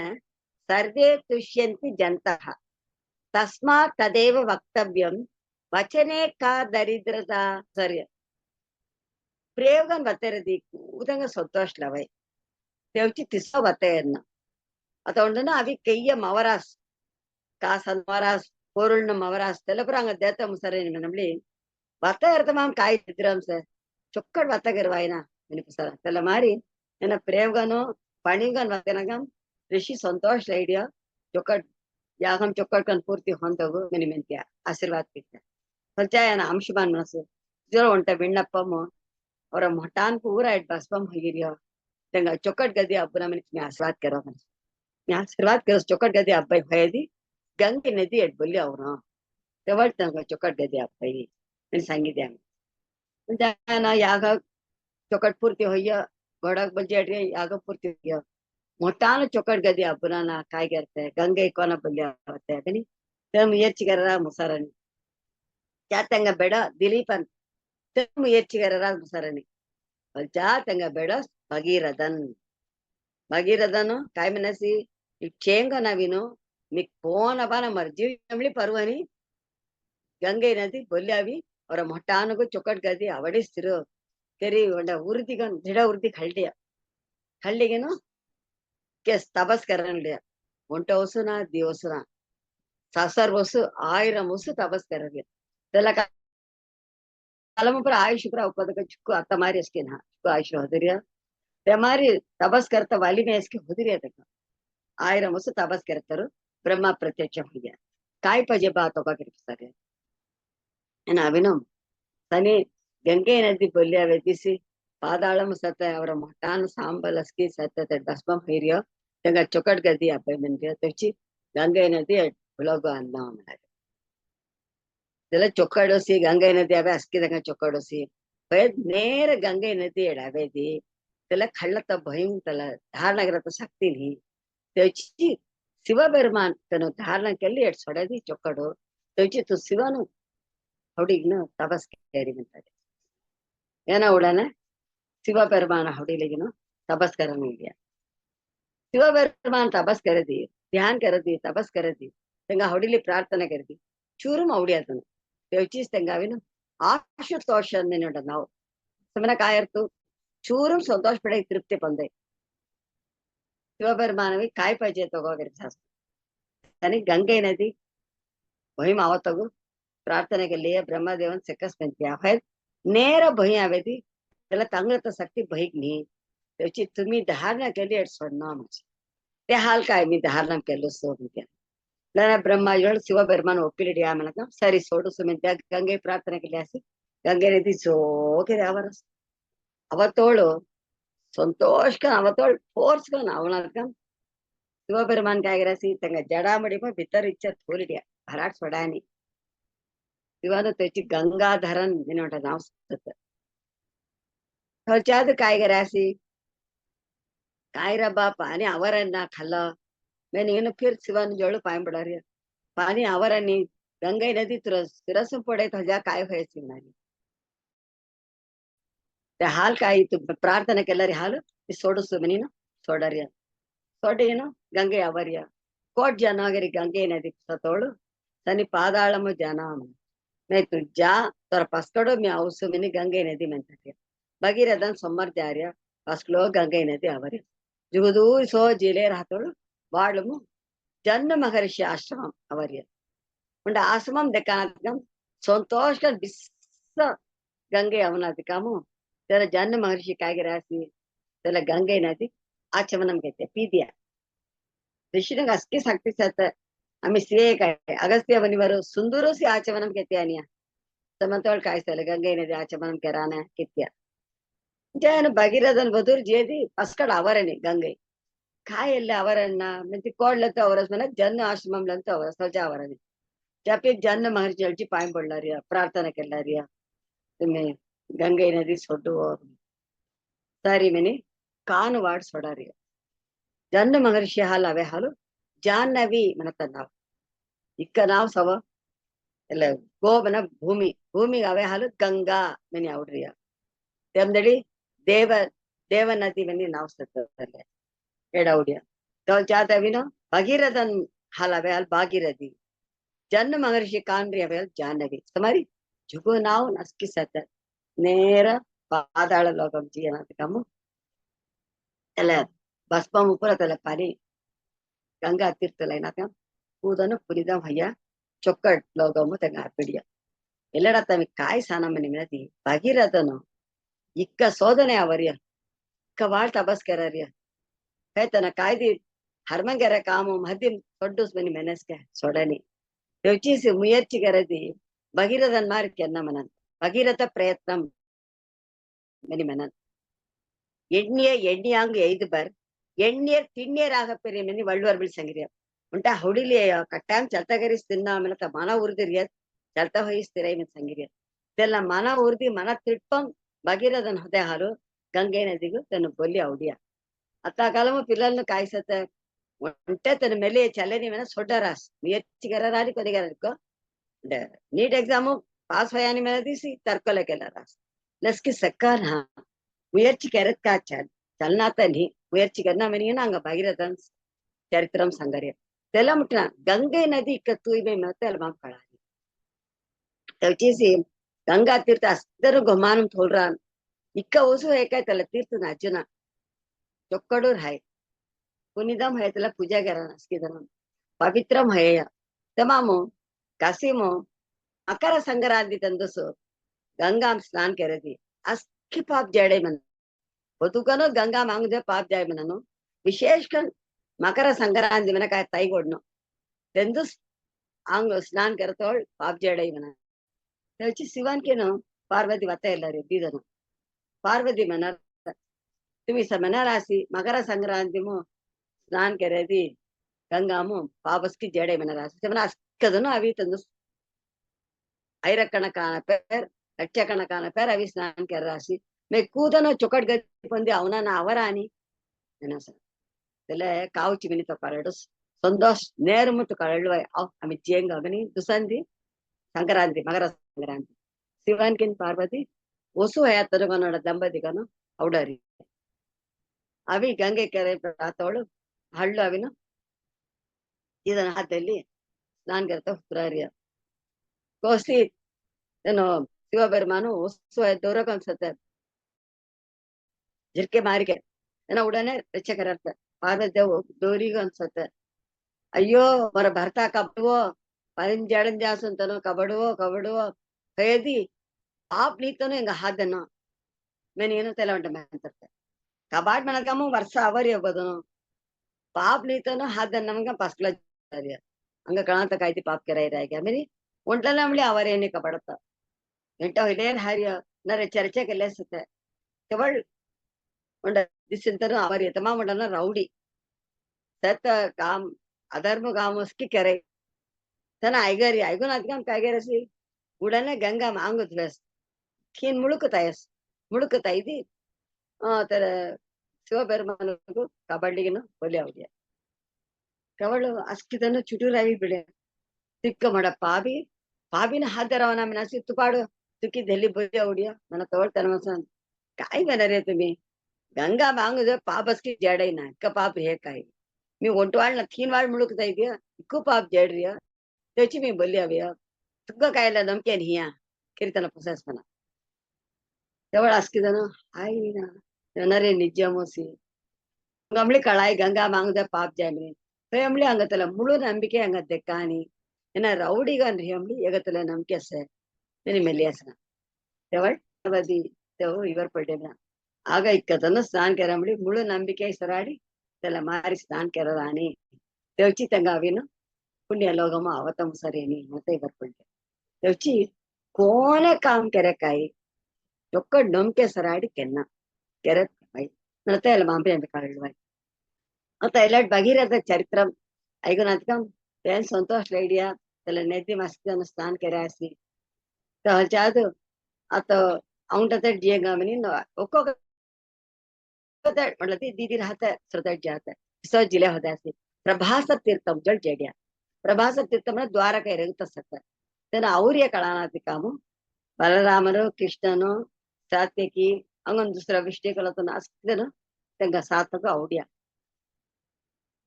सर्वे तुष्यन्ति जन्तः तस्मात् तदेव वक्तव्यं वचने का दरिद्रता सर्य प्रयोगन बतेरदी उदंग संतोष लवय तेवची तिसो बतेरना आता उंडना अवी केय्य मवरास कासन मवरास पोरुळ्न मवरास तेलपुरांग देता मुसरे नमली बतेरतमाम काय दिद्रम से चොක්කඩ बतगरवायना निपुसरा तेला मारी एना प्रयोगनो पणिगन वतनगम ऋषि संतोष रेडियो चొక్కड यागम चొక్కड कन पूर्ति ಹೊಂದವು ಮೆನಿ ಮೆಂತ್ಯ ಆಶೀರ್ವಾದ ಕಿತ್ತ ಸಂಚಾಯನ ಅಂಶಮಾನ್ ಮನಸ್ಸು ಜೋರ ಒಂಟ ಬಿಣ್ಣಪ್ಪಮ್ಮ ಅವರ ಮಠಾನ್ ಪೂರ ಇಟ್ ಬಸ್ಪಂ ಹೋಗಿರಿಯೋ ತೆಂಗ ಚొక్కಡ್ ಗದಿ ಅಬ್ಬನ ಮನಿ ಮೇ ಆಶೀರ್ವಾದ ಕರೋ ಮನಸ್ಸು ಮೇ ಆಶೀರ್ವಾದ ಕರೋ ಚొక్కಡ್ ಗದಿ ಅಬ್ಬೈ ಹೋಯದಿ ಗಂಗೆ ನದಿ ಎಟ್ ಬಲ್ಲಿ ಅವನು ತೆವಳ್ ತೆಂಗ ಚొక్కಡ್ ಗದಿ ಅಬ್ಬೈ ಮನಿ ಸಂಗೀತ ಸಂಚಾಯನ ಯಾಗ ಚొక్కಡ್ पूर्ति होಯ್ಯ घोड़क बजेट याग पूर्ति होಯ್ಯ मोठान चొక్కड गदी अब्बुना काय करते गंगे कोना बल्ल्या होते कनी तर मुयर्चिगररा मुसरनी जातंग बेड दिलीपन तर मुयर्चिगररा मुसरनी जातंग बेड भगीरथन भगीरथन काय मनसी चेंग नवीनो मी कोण अबाना मर्जी नमली पर्वनी गंगे नदी बोल्यावी और मोठान को चొక్కड गदी आवडिस्तिरो तेरी ಒಂಡ ಊರ್ದಿಗನ್ ದಿಡ ಊರ್ದಿ ಹಳ್ಳಿಯ ಹಳ್ಳಿಗೆನು केस तपस करने उंट वसुना दी वसुना सासर वसु 1000 वसु तपस करगे त्याला कालम पर आयुष पर उपदक चुक्कू आता मारी इसके ना चुक्कू आयुष होदरिया ते मारी तपस करता वाली में इसके होदरिया तक 1000 वसु तपस करतारो ब्रह्मा प्रत्यक्ष होग्या काय पाहिजे बा तो का किरसरे एना अभिनव तनी गंगे नदी बोलिया वेदिसी पादाळम सत ಅವರ ಮಠಾನ ಸಾಂಬಲಸ್ಕಿ ಸತ್ತ ದಸ್ಪಂ ಹಿರಿಯ तेंगा चొక్కड गदी अब्बाई म्हणजे त्याची गंगे नदी उलगो अन्न म्हणाले त्याला चొక్కడोसी गंगे नदी अबे अस्की तेंगा चొక్కడोसी ನೇರ गंगे नदी एडावेदी त्याला खळ्ळत भयं त्याला धारणगिरत शक्ती नाही त्याची शिवबेरमान त्यानं धारण केली एट सोडादी चొక్కಡು त्याची तो शिवनु ಹುಡುಗಿನ ತಪಸ್ ಕೇರಿ म्हणतात ಏನ ಉಡನ शिवबेरमान ಹುಡುಗಿಲಿಗಿನ तपस करने गया शिवबेरमान तपस करदी ध्यान करदी तपस करदी तेंगा हवडीली प्रार्थना करदी चूरुम आवडियातन तेवचीच तेंगाविन आशुतोष नेनोड नाव समना काय अर्थ चूरुम संतोष पडे तृप्ती पंदे शिवबेरमानवी काय पाहिजे तो वगैरे शास्त्र आणि गंगे नदी भयम आवतगु प्रार्थना के लिए ब्रह्मदेवन सेकस ಮೆಂತ್ಯ है ನೇರ भय आवेदी त्याला तांगत शक्ती भयक नाही त्याची तुम्ही धारणा केली सोडना म्हणजे ते हाल काय मी धारणा केलं सोड ನನ್ನ ಬ್ರಹ್ಮ ಏಳು ಶಿವಬೆರ್ಮನ್ ಒಪ್ಪಿಲಿಡಿ ಆಮೇಲೆ ಸರಿ ಸೋಡು ಸುಮಿತ ಗಂಗೆ ಪ್ರಾರ್ಥನೆ ಕೇಳಿ ಆಸಿ ಗಂಗೆ ನದಿ ಜೋಗಿದೆ ಅವರ ಅವತ್ತೋಳು ಸಂತೋಷ ಅವತ್ತೋಳು ಫೋರ್ಸ್ ಅವನಕ ಶಿವಬೆರ್ಮನ್ ಕಾಯ್ಗಿರಾಸಿ ತಂಗ ಜಡಾಮಡಿ भितर इच्छा थोलिडिया भराट सोडानी शिवानं त्याची गंगाधरन निनोट नाव सुचत थोच्याद कायगिरासी काय रे बाप आणि ಅವರನ್ನ खाल्लं मैं ಏನು फिर शिवान जोड़ पाय पडारी पाणी आवरानी गंगा नदी तिरसुन पडे तुझ्या काय व्हायची नाही ते हाल काय तू प्रार्थना केला रे हाल सोडसु मनी ना सोडरिया सोडेनो गंगे आवरिया कोट जन वगैरे गंगे नदी सतोಡು तनी पादाळम जन मैं तू जा तोर पस्कड़ो मी औसु मनी गंगे नदी म्हणतात भगीरथन सोमर जार्या पस्कलो गंगे नदी आवरिया जुगदूर सो जिले राहतोळु वाळमु जन्न महर्षि आश्रमम अवर्य उंड आश्रमम देकानकम संतोष कर बिस्स गंगे अवनाधिकामु तेरा जन्न महर्षि कायगिरासी तेला गंगे नदी आचमनम घेते पीदिया ऋषिने असकी शक्ती सत आम्ही स्त्रिये काय अगस्त्य वनिवर सुंदरसी आचमनम घेते आणि समंतोळ काय गंगे नदी आचमनम केराना कित्या ಜನ ಭಗೀರಥನ್ ಬದುರ್ ಜೇದಿ ಅಸ್ಕಡ್ ಅವರನೆ ಗಂಗೈ ಕಾಯೆಲ್ಲ ಅವರನ್ನ ಮೆಂತಿ ಕೋಡ್ಲತ್ತ ಅವರಸ್ ಮನ ಜನ್ನ ಆಶ್ರಮಂಲಂತ ಅವರ ಸಜ ಅವರನೆ ಜಪಿ ಜನ್ನ ಮಹರ್ಷಿ ಅಳ್ಚಿ ಪಾಯಂ ಬಳ್ಳಾರಿಯ ಪ್ರಾರ್ಥನೆ ಕೆಲ್ಲಾರಿಯ ತುಮ್ಮೆ ಗಂಗೈ ನದಿ ಸೊಡ್ಡು ಸಾರಿ ಮೆನಿ ಕಾನು ವಾಡ್ ಸೊಡಾರಿಯ ಜನ್ನ ಮಹರ್ಷಿ ಹಾಲು ಅವೇ ಹಾಲು ಜಾಹ್ನವಿ ಮನತ ನಾವು ಇಕ್ಕ ನಾವು ಸವ ಎಲ್ಲ ಗೋಬನ ಭೂಮಿ ಭೂಮಿಗೆ ಅವೇ ಹಾಲು ಗಂಗಾ ಮೆನಿ ಅವ್ರಿಯ ತೆಮ್ದಳಿ ದೇವ ದೇವ ನದಿ ಬನ್ನಿ ನಾವು ಸತ್ತಲ್ಲೇ ಎಡೌಡಿಯ ಜಾತವಿನ ಭಗೀರಥನ್ ಹಾಲವೆ ಅಲ್ಲಿ ಭಾಗೀರಥಿ ಜನ್ನ ಮಹರ್ಷಿ ಕಾನ್ರಿ ಅವೆ ಅಲ್ಲಿ ಜಾಹ್ನವಿ ಸುಮಾರಿ ಜುಗು ನಾವು ನಸ್ಕಿ ಸತ್ತ ನೇರ ಪಾದಾಳ ಲೋಕಂ ಜೀವನಕಮ್ಮು ಎಲ್ಲ ಭಸ್ಮಂ ಉಪರ ತಲೆ ಪಾನಿ ಗಂಗಾ ತೀರ್ಥಲ ಏನಕ ಕೂದನು ಪುರಿದಂ ಹಯ್ಯ ಚೊಕ್ಕಟ್ ಲೋಕಮ್ಮು ತೆಗ ಪಿಡಿಯ ಎಲ್ಲಡ ತಮಿ ಕಾಯಿ ಸಾನಮನಿ ಮಿನದಿ ಭಗೀರಥನು ಇಕ್ಕ ಸೋದನೆ ಅವರಿಯ ಇಕ್ಕ ವಾಳ್ ತಪಸ್ಕರಿಯ ಹೇಳ್ತಾನ ಕಾಯ್ದಿ ಹರ್ಮಂಗೆರ ಕಾಮು ಮದ್ಯಂ ಸೊಡ್ಡುಸ್ ಮನಿ ಮೆನಸ್ಕೆ ಸೊಡನಿ ಯೋಚಿಸಿ ಮುಯರ್ಚಿಗರದಿ ಭಗೀರಥನ್ ಮಾರಿ ಕೆನ್ನ ಮನನ್ ಭಗೀರಥ ಪ್ರಯತ್ನಂ ಮನಿ ಮನನ್ ಎಣ್ಣಿಯಾಂಗ್ ಎಯ್ದು ಬರ್ ಎಣ್ಣಿಯರ್ ತಿಣ್ಣಿಯರಾಗ ಪೆರಿ ಮನಿ ವಳ್ಳುವರ್ ಬಿಳ್ ಸಂಗಿರಿಯ ಉಂಟ ಹುಡಿಲಿ ಕಟ್ಟಾಂ ಚಲ್ತಗರಿಸ್ ತಿನ್ನ ಆಮೇಲೆ ಮನ ಉರ್ದಿರಿಯ ಚಲ್ತ ಹೊಯಿಸ್ತಿರ ಇನ್ ಸಂಗಿರಿಯ ಇದೆಲ್ಲ ಮನ ಉರ್ದಿ ಮನ ತಿಟ್ಪಂ భగీరథన్ హృదయ హాలు గంగే నదిగు తను బొల్లి అవుడియ అత్తాకాలము పిల్లలను కాయసత ఉంటే తను మెల్లి చల్లని మీద సొడ్డరాస్ నేర్చిగరాలి కొద్దిగారనుకో అంటే నీట్ ఎగ్జాము పాస్ అయ్యాని మీద తీసి తర్కోలోకి వెళ్ళారాస్ లస్కి సక్కార్ ముయర్చి కెరత్ కా చల్నాతని ముయర్చి కన్నా మెనిగిన అంగ భగీరథన్ చరిత్రం సంగర్య తెల్ల ముట్టిన గంగే నది ఇక్క తూయిమే మీద తెలమా కళాలి వచ్చేసి गंगा तीर्थ अस्तरु गुमानम थोलरान इक्का ओसु है काय त्याला तीर्थ नाचना चोक्कडूर हाय पुनिदम है त्याला पूजा करा नसकीदम पवित्रम है तमामो कासिमो अकर संक्रांति तंदसो गंगाम स्नान करती अस्की पाप जाडे मन बतुकनो गंगा मांग दे पाप जाय मननो विशेषकन मकर संक्रांति मन काय ताई गोडनो तंदुस आंग स्नान करतोळ पाप जाडे मन त्याची शिवानकेनं पार्वती वाता ಎಲ್ಲಾರಿ ಬೀದನು पार्वती मनार तुम्ही समनारासी मकर संक्रांति मो स्नान करेदी गंगा मो पापस की जड़े मनारासी समना अस्कदनु अभी तंदु ऐरकण कान पेर लक्षकण कान पेर अभी स्नान कर रासी मैं कूदनो चुकट गति पंदी ಅವನ ಅವರಾನಿ ಏನಸ ತಲೆ ಕಾವುಚಿ ಬಿನಿ तो ಕರಡಸ್ ಸಂತೋಷ ನೇರ ಮುತ್ತು ಕರಳುವ ಅಮಿ ಜೇಂಗ ಅಗನಿ दुसंदी संक्रांति मकर संक्रांति शिवान किन पार्वती ओसु है तरगनोಡ ದಂಬದಿಗನು ಔಡರಿ ಅವಿ ಗಂಗೆ ಕೆರೆ ಪ್ರಾತೋಳು ಹಳ್ಳು ಅವಿನ ಇದನ್ನ ಹಾದಲ್ಲಿ ಸ್ನಾನ करता ಹುತ್ರಾರಿಯ ಕೋಸಿ ಏನೋ ಶಿವಬೆರ್ಮಾನು ಓಸು है ದೂರಕ ಅನ್ಸತ್ತೆ ಜಿರ್ಕೆ ಮಾರಿಗೆ ಏನೋ ಉಡನೆ ವೆಚ್ಚ ಕರರ್ತ ಪಾರ್ವದೇವು ದೂರಿಗ ಅನ್ಸತ್ತೆ ಅಯ್ಯೋ ಮರ ಭರ್ತಾ ಕಬ್ಬುವೋ ಪರಿಂಜಾಡನ್ ಜಾಸಂತನೋ ಕಬಡುವೋ ಕೈದಿ ಪಾಪ್ ನೀತನು ಹಿಂಗ ಹಾದನು ಮೇನ್ ಏನು ತೆಲ ಉಂಟ ಮೆಂತರ್ತೆ ಕಬಾಡ್ ಮನಕಮ್ಮ ವರ್ಷ ಅವರಿ ಹೋಗೋದನು ಪಾಪ್ ನೀತನು ಹಾದನ್ ನಮಗ ಪಸ್ಲ ಹಂಗ ಕಣಂತ ಕಾಯ್ತಿ ಪಾಪ್ ಕೆರೈರಾಗ ಮೇರಿ ಒಂಟ್ಲ ನಮ್ಲಿ ಅವರೇನೆ ಕಬಡತ್ತ ಎಂಟ ಹಿಡೇರ್ ಹಾರಿಯ ನರೆ ಚರ್ಚೆ ಕೆಲ್ಲೆಸತ್ತೆ ಕೆವಳ್ ಉಂಡ ದಿಸಿಂತನು ಅವರಿ ತಮಾ ಉಂಡನ ರೌಡಿ ಸತ್ತ ಕಾಮ್ अधर्म गामोस्की करे तना ऐगरी ऐगून अदगम काय गेरसी उडने गंगा मांगुत वेस खीन मुळुकता इदी तर ಶಿವಬೆರ್ಮನಗೂ ಕಬಡ್ಡಿಗೆನು ಒಲೆ ಅವಡಿಯ ಕವಳು ಅಸ್ಕಿದನ್ನು ಚುಟುರಾಗಿ ಬಿಡೆ ತಿಕ್ಕ ಮಡ ಪಾಬಿನ ಹಾದರವನ ಮಿನಾಸಿ ತುಪಾಡು ತುಕಿ ದೆಲ್ಲಿ ಬೊಲೆ ಅವಡಿಯ ನನ್ನ ತೋಳ್ತಾನ ಮಸನ್ काय करणार रे तुम्ही गंगा मांग पापस्की जडई ना इक्क पाप हे काय मी ಒಂಟವಾಳ್ನ तीन वाळ मुळुकता ಇದೆಯಾ इक्कू पाप जडरिय त्याची मी बोलली हवी तुका कायला नमकेन हिया कीर्तन पुसासपणा तेवळ अस्किदನು हाय ना नरे निजमोसी Ngamli kalai ganga mangda pap jamini. Family angatala mulu nambike angat dekani. Ena rowdy gan riamli yagatala namke se. Many meliasna. Tevat avadi tevo ivar paldena. ಆಗ ಇಕ್ಕದನ್ನು ಸ್ನಾನ ಕೆರಮಡಿ ಮುಳು ನಂಬಿಕೆ ಸರಾಡಿ ತೆಲ ಮಾರಿ ಸ್ನಾನ ಕೆರದಾನಿ ತೆವಚಿ ತಂಗಾವಿನ ಪುಣ್ಯ ಲೋಗಮ ಅವತಂ ಸರೇನಿ ಮತ್ತೆ ಬರ್ಪಂಡೆ ತೆವಚಿ ಕೋನೆ ಕಾಮ್ ಕೆರೆಕಾಯಿ ಒಕ್ಕ ನೊಂಕೆ ಸರಾಡಿ ಕೆನ್ನ ಕೆರೆ ಮತ್ತೆ ಎಲ್ಲ ಮಾಂಪೆ ಅಂತ ಕಾಳುವಾಯಿ ಮತ್ತೆ ಎಲ್ಲ ಭಗೀರಥ ಚರಿತ್ರಂ ಐಗುನಾಥಕಂ ಏನ್ ಸಂತೋಷ ಐಡಿಯಾ ಎಲ್ಲ ನೆದ್ದಿ ಮಸ್ತಿ ಸ್ನಾನ ಕೆರೆ ಹಾಸಿ ಜಾದು ಅತ ಅವಂಟತೆ ಡಿಯಂಗಾಮಿನಿ ಒಕ್ಕೊಕ್ಕ म्हटलं ती दीदी राहत श्रोता जात सहज जिल्ह्या होत्या असे प्रभास तीर्थम जल जेड्या प्रभास तीर्थ म्हणजे द्वारका ಇರಂತ ಸತ್ತ ತನ್ನ ಅವ್ರಿಯ ಕಳಾನಾತಿ ಕಾಮು ಬಲರಾಮರು ಕೃಷ್ಣನು ಸಾತ್ಯಕಿ ಹಂಗೊಂದು ದುಸರ ವಿಷ್ಣುಗಳತನ ಅಸ್ತಿದನು ತಂಗ ಸಾತಕ ಔಡ್ಯ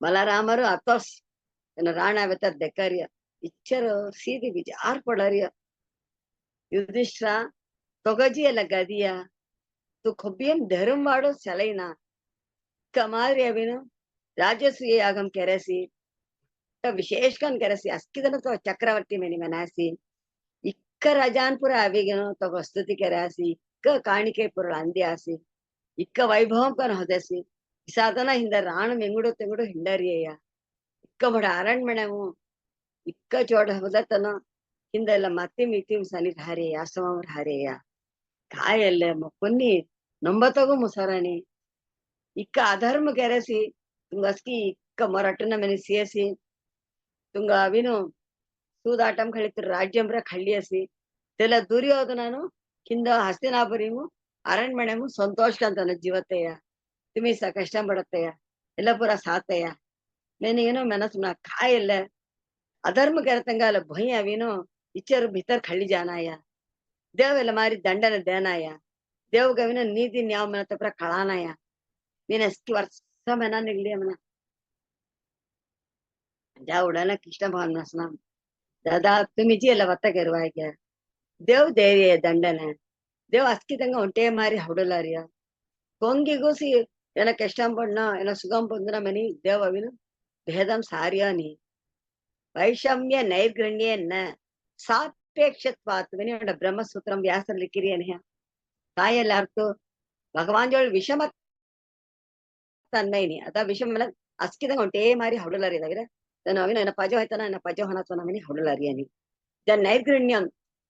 ಬಲರಾಮರು ಅತೋಸ್ ತನ್ನ ರಾಣ ಅವತಾರ ದೆಕ್ಕರಿಯ ಇಚ್ಚರು ಸೀದಿ ವಿಚಾರ ಪಡರಿಯ ಯುಧಿಷ್ಠಿರ ತೊಗಜಿ ಎಲ್ಲ ಗದಿಯ ತು ಖೊಬ್ಬಿಯನ್ ಧರ್ಮ ಮಾಡೋ ಸಲೈನ ಕಮಾರಿ ಅವಿನು ರಾಜಸೂಯ ಯಾಗಂ ಕೆರಸಿ ವಿಶೇಷಕನ್ ಕೆರಸಿ ಅಸ್ಕಿದನ ತೋ ಚಕ್ರವರ್ತಿ ಮೆನಿ ಮನಾಸಿ ಇಕ್ಕ ರಜಾನ್ಪುರ ಅವಿಗೆನು ತಗೋ ಸ್ತುತಿ ಕೆರಾಸಿ ಇಕ್ಕ ಕಾಣಿಕೆ ಪುರ ಅಂದಿ ಆಸಿ ಇಕ್ಕ ವೈಭವಂ ಕನ್ ಹೊದಸಿ ಸಾಧನ ಹಿಂದ ರಾಣ ಮೆಂಗುಡು ತೆಂಗುಡು ಹಿಂಡರಿಯ ಇಕ್ಕ ಬಡ ಅರಣ್ಮಣವು ಇಕ್ಕ ಚೋಡ ಹೊದತನ ಹಿಂದೆಲ್ಲ ಮತ್ತಿ ಮಿತಿ ಸನಿಟ್ ಹಾರೇಯ ಆಶ್ರಮ ಹಾರೇಯ ಕಾಯಲ್ಲ ಕೊನ್ನಿ ನೊಂಬತ್ತಗೂ ಮುಸರಣಿ ಇಕ್ಕ ಅಧರ್ಮ ಕೆರಸಿ ತುಂಗ ಅಸ್ಕಿ ಇಕ್ಕ ಮೊರಟನ ಮನೆ ಸೇಸಿ ತುಂಗ ಅವಿನು ಸೂದಾಟಂ ಕಳಿತಿರು ರಾಜ್ಯಂಬ್ರ ಕಳ್ಳಿಯಸಿ ತೆಲ ದುರ್ಯೋಧನನು ಕಿಂದ ಹಸ್ತಿನಾಪುರಿಮು ಅರಣ್ಮಣೆಮು ಸಂತೋಷ ಅಂತನ ಜೀವತೆಯ ತುಮಿ ಸ ಕಷ್ಟ ಪಡತ್ತೆಯ ಎಲ್ಲ ಪೂರ ಸಾತೆಯ ಮೇನೇನೋ ಮನಸ್ಸು ನಾ ಕಾಯಲ್ಲ ಅಧರ್ಮ ಕೆರತಂಗ ಅಲ್ಲ ಭಯ ಅವಿನು ಇಚ್ಚರು ಭಿತರ್ ಖಳ್ಳಿ ಜಾನಾಯ ದೇವೆಲ್ಲ ಮಾರಿ ದಂಡನ ದೇನಾಯ ದೇವ್ ಗವಿನ ನೀತಿ ನ್ಯಾವ ಮನ ತಪ್ರ ಕಳಾನಾಯ ನೀನ್ ಎಷ್ಟು ವರ್ಷ ಮನ ನಿಗ್ಲಿ ಮನ जा उडाला कृष्ण भगवान नसना दादा तुम्ही जी ಎಲ್ಲ ವತ್ತ ಗೆರುವಾಗ್ಯ ದೇವ್ ಧೈರ್ಯ ದಂಡನ ದೇವ್ ಅಸ್ಕಿದಂಗ ಒಂಟೆ ಮಾರಿ ಹೌಡಲಾರಿಯ ಕೊಂಗಿಗೂಸಿ ಏನ ಕಷ್ಟಂ ಪಡ್ನ ಏನ ಸುಗಂ ಪೊಂದನ ಮನಿ ದೇವ್ ಅವಿನು ಭೇದಂ ಸಾರ್ಯಾನಿ ವೈಷಮ್ಯ ನೈರ್ಗಣ್ಯನ್ನ ಸಾಪೇಕ್ಷತ್ವಾತ್ ಮನಿ ಉಂಡ ಬ್ರಹ್ಮಸೂತ್ರಂ ವ್ಯಾಸರ ಲಿಕ್ಕಿರಿಯನ ಕಾಯಲ್ಲ ಅರ್ಥ ಭಗವಾನ್ ಜೋಳ್ ವಿಷಮ ತನ್ನೈನಿ ಅದ ವಿಷಮ ಅಸ್ಕಿದಂಗ ಒಂಟೇ ಮಾರಿ ಹೌಡಲಾರಿ ಇದಾಗಿರ ಅವಿನ ಎನ್ನ ಪಜ ಹೋಯ್ತಾನ ಎನ್ನ ಪಜ ಹೊಣತ್ವನ ಮನಿ ಹೌಡಲಾರಿಯನಿ ಜನ್ ನೈರ್ಗಣ್ಯಂ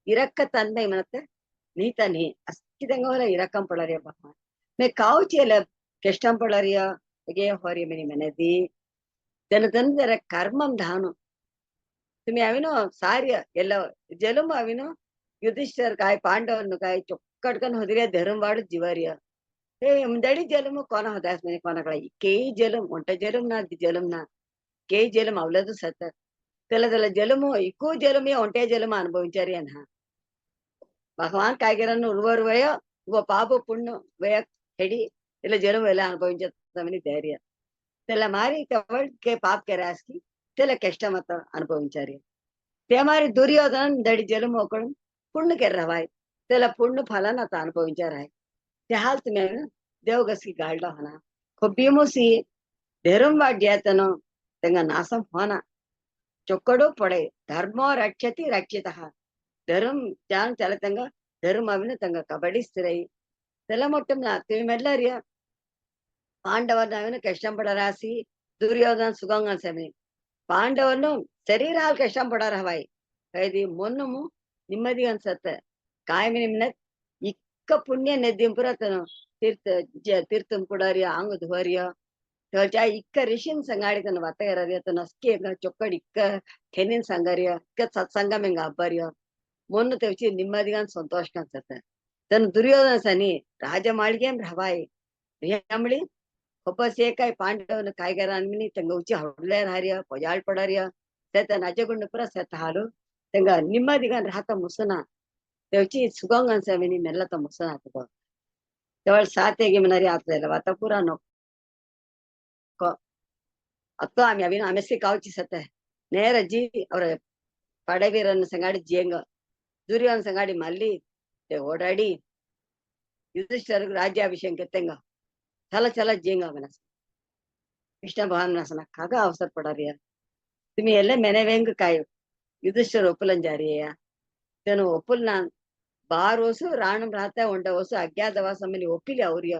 ಇರಕ್ಕ ತನ್ಮೈ ಮನತ್ತೆ ನೀತನಿ ಅಸ್ಕಿದಂಗ ಹೊಲ ಇರಕ್ಕಂ ಪೊಳರಿಯ ಭಗವಾನ್ ಮೇ ಕಾವುಚಿಯಲ್ಲ ಕೆಷ್ಟಂ ಪೊಳರಿಯ ಹೇಗೆ ಹೊರಿ ಮನಿ ಮನದಿ ಜನತಂದರ ಕರ್ಮಂ ಧಾನು तुम्ही अविनो सार्य ಎಲ್ಲ ಜಲಮ ಅವಿನು ಯುಧಿಷ್ಠಿರ काय पांडवन काय चොක්කටකन होदिरिया धर्म वाड जीवारिया हे मुंदडी जलम कोण होदास म्हणे कोणाकडे केई जलम मोठा जलम ना जलम ना केई जलम ಅವಲದು ಸತ್ತ त्याला जलमो इको जलम या ಒಂಟೆ जलम ಅನುಭವಿಂಚಾರಿ ಅನ್ನ ಭಗವಾನ್ ಕಾಯ್ಗೆರನ್ನು ಉರ್ವರ್ ವಯ वो ಪಾಪ ಪುಣ್ಯ ವಯ ಹೆಡಿ ಎಲ್ಲ जलम ಎಲ್ಲ ಅನುಭವಿಂಚತಮನಿ ಧೈರ್ಯ त्याला मारी तवळ के पाप केरास्की त्याला कष्ट मत अनुभविंचारी ते मारी दुर्योधन दडी जल मोकळून पुण्य केर रवाय त्याला पुण्य फलान आता अनुभविंचार आहे ते हाल तुम्ही देवगसी गाळला होना खोबीमुसी धर्म वाड्यातन तेंगा नासम होना चोकडो पडे धर्म रक्षति रक्षितः धर्म जान त्याला तेंगा धर्म अविन तेंगा कबड्डी स्थिरई त्याला मोठं ना तुम्ही म्हटलं పాండవర్ని కష్టం పడరాసి దుర్యోధన సుగంగా సమీ ಪಾಂಡವನ್ನು ಶರೀರಾಲ್ ಕಷ್ಟ ಪಡಾರ ಹವಾಯಿ ಕೈದಿ ಮೊನ್ನಮು ನಿಮ್ಮದಿ ಅನ್ಸತ್ತ ಕಾಯಮಿ ನಿಮ್ನ ಇಕ್ಕ ಪುಣ್ಯ ನೆದ್ದಿಂಪುರತನು ತೀರ್ಥಂ ಪುಡಾರಿಯ ಆಂಗ ಧುವರಿಯ ತೋಲ್ಚಾ ಇಕ್ಕ ರಿಷಿನ್ ಸಂಗಾಡಿತನ ವತ್ತ ಇರರಿಯ ತನ ಅಸ್ಕೆ ಚೊಕ್ಕಡಿ ಇಕ್ಕ ಕೆನಿನ್ ಸಂಗರಿಯ ಇಕ್ಕ ಸತ್ಸಂಗ ಮೆಂಗ ಹಬ್ಬರಿಯ ಮೊನ್ನ ತೆವಚಿ ನಿಮ್ಮದಿಗನ್ ಸಂತೋಷ ಅನ್ಸತ್ತ ತನ್ನ ದುರ್ಯೋಧನ ಸನಿ ರಾಜ ಮಾಳಿಗೆ ಹವಾಯಿ ರಿಯಂಬಳಿ ಒಬ್ಬ ಸೇಕಾಯಿ ಪಾಂಡವನ ಕಾಯ್ಗಾರ ಅನ್ಮಿನಿ ತಂಗ ಉಚ್ಚಿ ಹೊಡ್ಲೇರ್ ಹಾರಿಯ ಪೊಜಾಳ್ ಪಡಾರಿಯ ಸೇತ ನಜಗುಂಡ ಪುರ ಸೇತ ಹಾಲು ತಂಗ ನಿಮ್ಮದಿಗನ್ ರಾತ ಮುಸನ ತೆವಚಿ ಸುಗಂಗ ಅನ್ಸಮಿನಿ ಮೆಲ್ಲತ ಮುಸನ ಆತದ ತೆವಳ ಸಾತೆಗೆ ಮನರಿ ಆತದ ವತ ಪುರ ನೊಕ್ಕ ಅಕ್ಕ ಆಮಿ ಅವಿನ ಅಮೆಸಿ ಕಾವುಚಿ ಸತೆ ನೇರ ಜಿ ಅವರ ಪಡವೀರನ್ನ ಸಂಗಾಡಿ ಜೇಂಗ ದುರ್ಯೋಧನ ಸಂಗಾಡಿ ಮಲ್ಲಿ ಓಡಾಡಿ ಯುಧಿಷ್ಠಿರ ರಾಜ್ಯಾಭಿಷೇಕ ತೆಂಗ ಚಲ ಚಲ ಜೇಂಗ ಮನಸ್ಸು कृष्ण भगवान म्हणा कागा अवसर पडा रे तुम्ही ಎಲ್ಲ ಮೆನೆವೆಂಗ್ ಕಾಯು ಯುಧಿಷ್ಠಿರ ಒಪ್ಪಲನ್ ಜಾರಿಯ तेन ಒಪ್ಪಲ್ ನಾನ್ बार वर्ष राणम राहता उंडा वर्ष अज्ञातवास आम्ही ओपिली और्य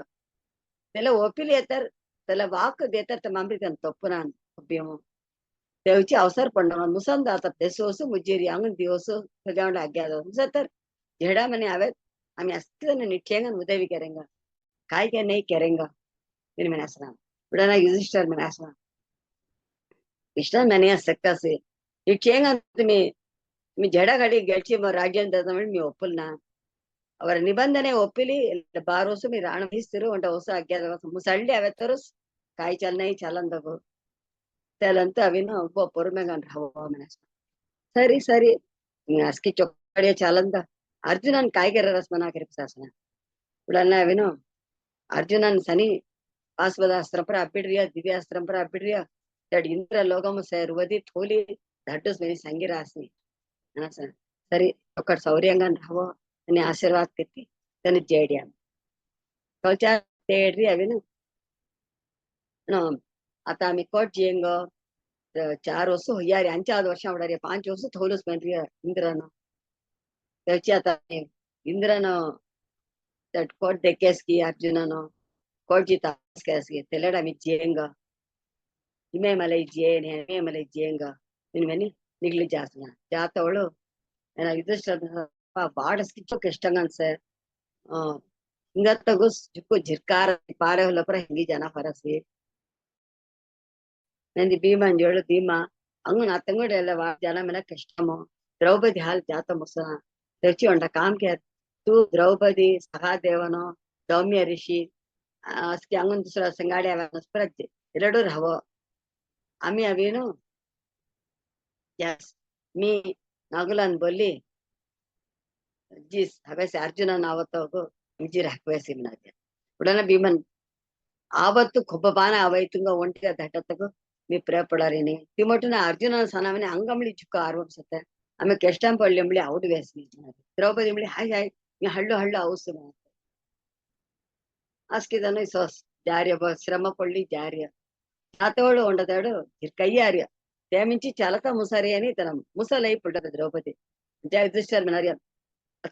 त्याला ओपिली येतात त्याला वाक देतात तर मांबरी त्यानं तप्पना अभ्यम तेवची अवसर पडणार मुसंद आता देसोस मुजेरी अंगण दिवस सगळ्यांना अज्ञात तर झेडा मने आवेत आम्ही असतं निठ्यांगन उदवी करेंगा काय नाही करेंगा तिने म्हणे असणार पुढे युधिष्ठिर म्हणे असणार कृष्ण म्हणे सक्का से निठ्यांगा तुम्ही तुम्ही झेडा गाडी गेलची मग राज्य मी ओपल ना ಅವರ ನಿಬಂಧನೆ ಒಪ್ಪಿಲಿ ಬಾರೋಸು మీరు ಆಣವಿಸ್ತಿರು ಒಂಟ ಹೊಸ ಅಜ್ಞಾತ ಮುಸಳ್ಳಿ ಅವೆ ತೋರಸ್ ಕಾಯಿ ಚಲ್ನೈ ಚಲಂದಗು ತೆಲಂತ ಅವಿನ ಒಬ್ಬ ಪೊರ್ಮೆಗನ್ ಹವ ಮನಸ್ ಸರಿ ಸರಿ ಅಸ್ಕಿ ಚೊಕ್ಕಡಿಯ ಚಲಂದ ಅರ್ಜುನನ್ ಕಾಯ್ಗೆರ ರಸ್ಮನ ಕರಿಪ್ಸಾಸನ ಉಡನ್ನ ಅವಿನು ಅರ್ಜುನನ್ ಸನಿ ಪಾಸ್ವದಾಸ್ತ್ರ ಪರ ಅಬ್ಬಿಡ್ರಿಯ ದಿವ್ಯಾಸ್ತ್ರ ಪರ ಅಬ್ಬಿಡ್ರಿಯ ತಡ್ ಇಂದ್ರ ಲೋಕಮ ಸೇರುವದಿ ಥೋಲಿ ದಡ್ಡಸ್ ಮೇನಿ ಸಂಗಿರಾಸ್ನಿ ಸರಿ ಒಕ್ಕಡ್ ಸೌರ್ಯಂಗನ್ ಹವ आणि आशीर्वाद करते त्याने जेड्या कवच्या तेड्री हवे ना आता आम्ही कोट जेंग 4 वर्ष होया रे 5 वर्ष आवडा रे 5 वर्ष थोलच पण रे इंद्रनं त्याची आता इंद्रनं तट कोट देकेस की अर्जुननं कोट जितास केस की तेलड आम्ही जेंग हिमे मलई जेन हिमे मलई जेंग निमनी निगली जासना जातवಳು युधिष्ठिರ ಬಾಡಸ್ಕಿಚ್ಚು ಇಷ್ಟಂಗ ಅನ್ಸೆ ಹಿಂಗತ್ತಗು ಜುಕ್ಕು ಜಿರ್ಕಾರ ಪಾರೆ ಹೊಲಪರ ಹಿಂಗಿ ಜನ ಫರಸಿ ನಂದಿ ಭೀಮ ಅಂಜೋಳು ಭೀಮ ಹಂಗ ಅತ್ತಂಗಡ ಎಲ್ಲ ಜನ ಮೆನ ಕಷ್ಟಮೋ ದ್ರೌಪದಿ ಹಾಲ್ ಜಾತ ಮುಸನ ತೆಚ್ಚಿ ಉಂಡ ಕಾಮ್ಕೆ तू द्रौपदी सहादेवनो सौम्य ऋषी ಅಸ್ಕಿ ಹಂಗೊಂದು दुसरा संगाडी परत ಎರಡು ಹವ आम्ही अवेನು यस मी नागुलान बोलली जी हवेसे अर्जुन आवतो विजी राखवेसी म्हणाले उडना भीमन आवತ್ತು ಕೊಬ್ಬಬಾನ ಅವೈತುಂಗ ಒಂಟಿಗ ದಟ್ಟತಗು मी प्रेपडारिनी ती मोठನ अर्जुन सनावने अंगमळी चुಕ್ಕ आरोपसते आम्ही केष्टां पडलेंबळी आवड वेसनी द्रौपदी म्हळी हाय हाय मी हळू हळू औस आस्किदनो सॉस ಜಾರ್ಯ ಶ್ರಮ ಪಡ್ಲಿ ಜಾರ್ಯ ಆತವಳು ఉండదాడు కయ్యార్య తేమించి చలత ముసరి అని తన ముసలై పుట్టదు ద్రౌపది జగదీశ్వర్ మినర్య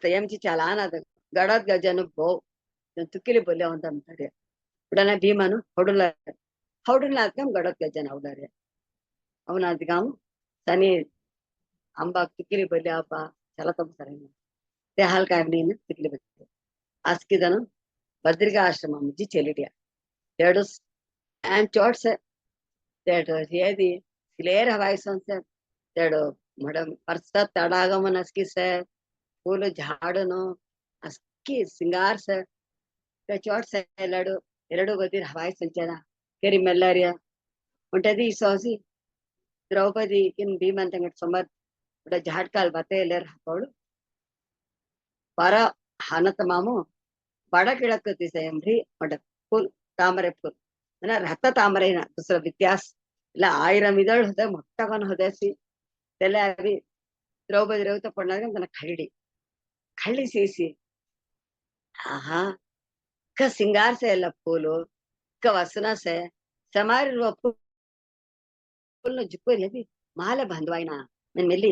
ತಯಂಚಿ ಚಾಲಾನದ ಗಡದ್ ಗಜನು ಬೋ ತುಕ್ಕಿಲಿ ಬಲ್ಯ ಅಂತ ಅಂತಾರೆ ಉಡನ ಭೀಮನು ಹೊಡುಲ ಅದ್ಕಂ ಗಡದ್ ಗಜನ ಹೌದಾರೆ ಅವನ ಅದ್ಗಾಮ ತನಿ ಅಂಬ ತುಕ್ಕಿಲಿ ಬಲ್ಯ ಹಬ್ಬ ಚಲತಂ ಸರಿ ते हाल काढणीने तुकली बघते आस्किदನು बद्रिका आश्रम मुझी चलिटिया तेडस and chords that हेदी क्लियर हवाई संसे तेडो मडम परसा तडागमन अस्की से फूल झाडनो अस्की सिंगार से चोट से लडू ಎರಡು ಬದಿ ಹವಾಯಿ ಸಂಚಾರ ಕೆರಿ ಮೆಲ್ಲಾರಿಯ ಉಂಟದಿ ಸೋಸಿ ದ್ರೌಪದಿ ಕಿನ್ ಭೀಮಂತ ಸಮರ್ ಉಡ झाडकाल ಬತ್ತೆ ಎಲ್ಲರ ಹಾಕೋಳು ಪರ ಹನತ ಮಾಮು ಬಡ ಕಿಳಕತಿ ಸೇಮ್ರಿ ಉಂಟ ಫುಲ್ ತಾಮರೆ ಫುಲ್ ना राहत तामरे ना दुसरं व्यत्यास ఇలా 1000 ಇದಳು होते मोठ्ठापण होत्यासी त्याला आधी द्रौपदी रवत पडणार त्याला खळली ಸೇಸಿ ಆಹಾ ಕ ಸಿಂಗಾರ से ಎಲ್ಲ ಫೂಲು ಕ ವಾಸನ से समारिರುವ ಫೂಲ್ನ ಜುಪ್ಪಲ್ಲಿ ಮಾಲೆ ಬಂದ್ವಾಯ್ನ ನನ್ನ ಮೆಲ್ಲಿ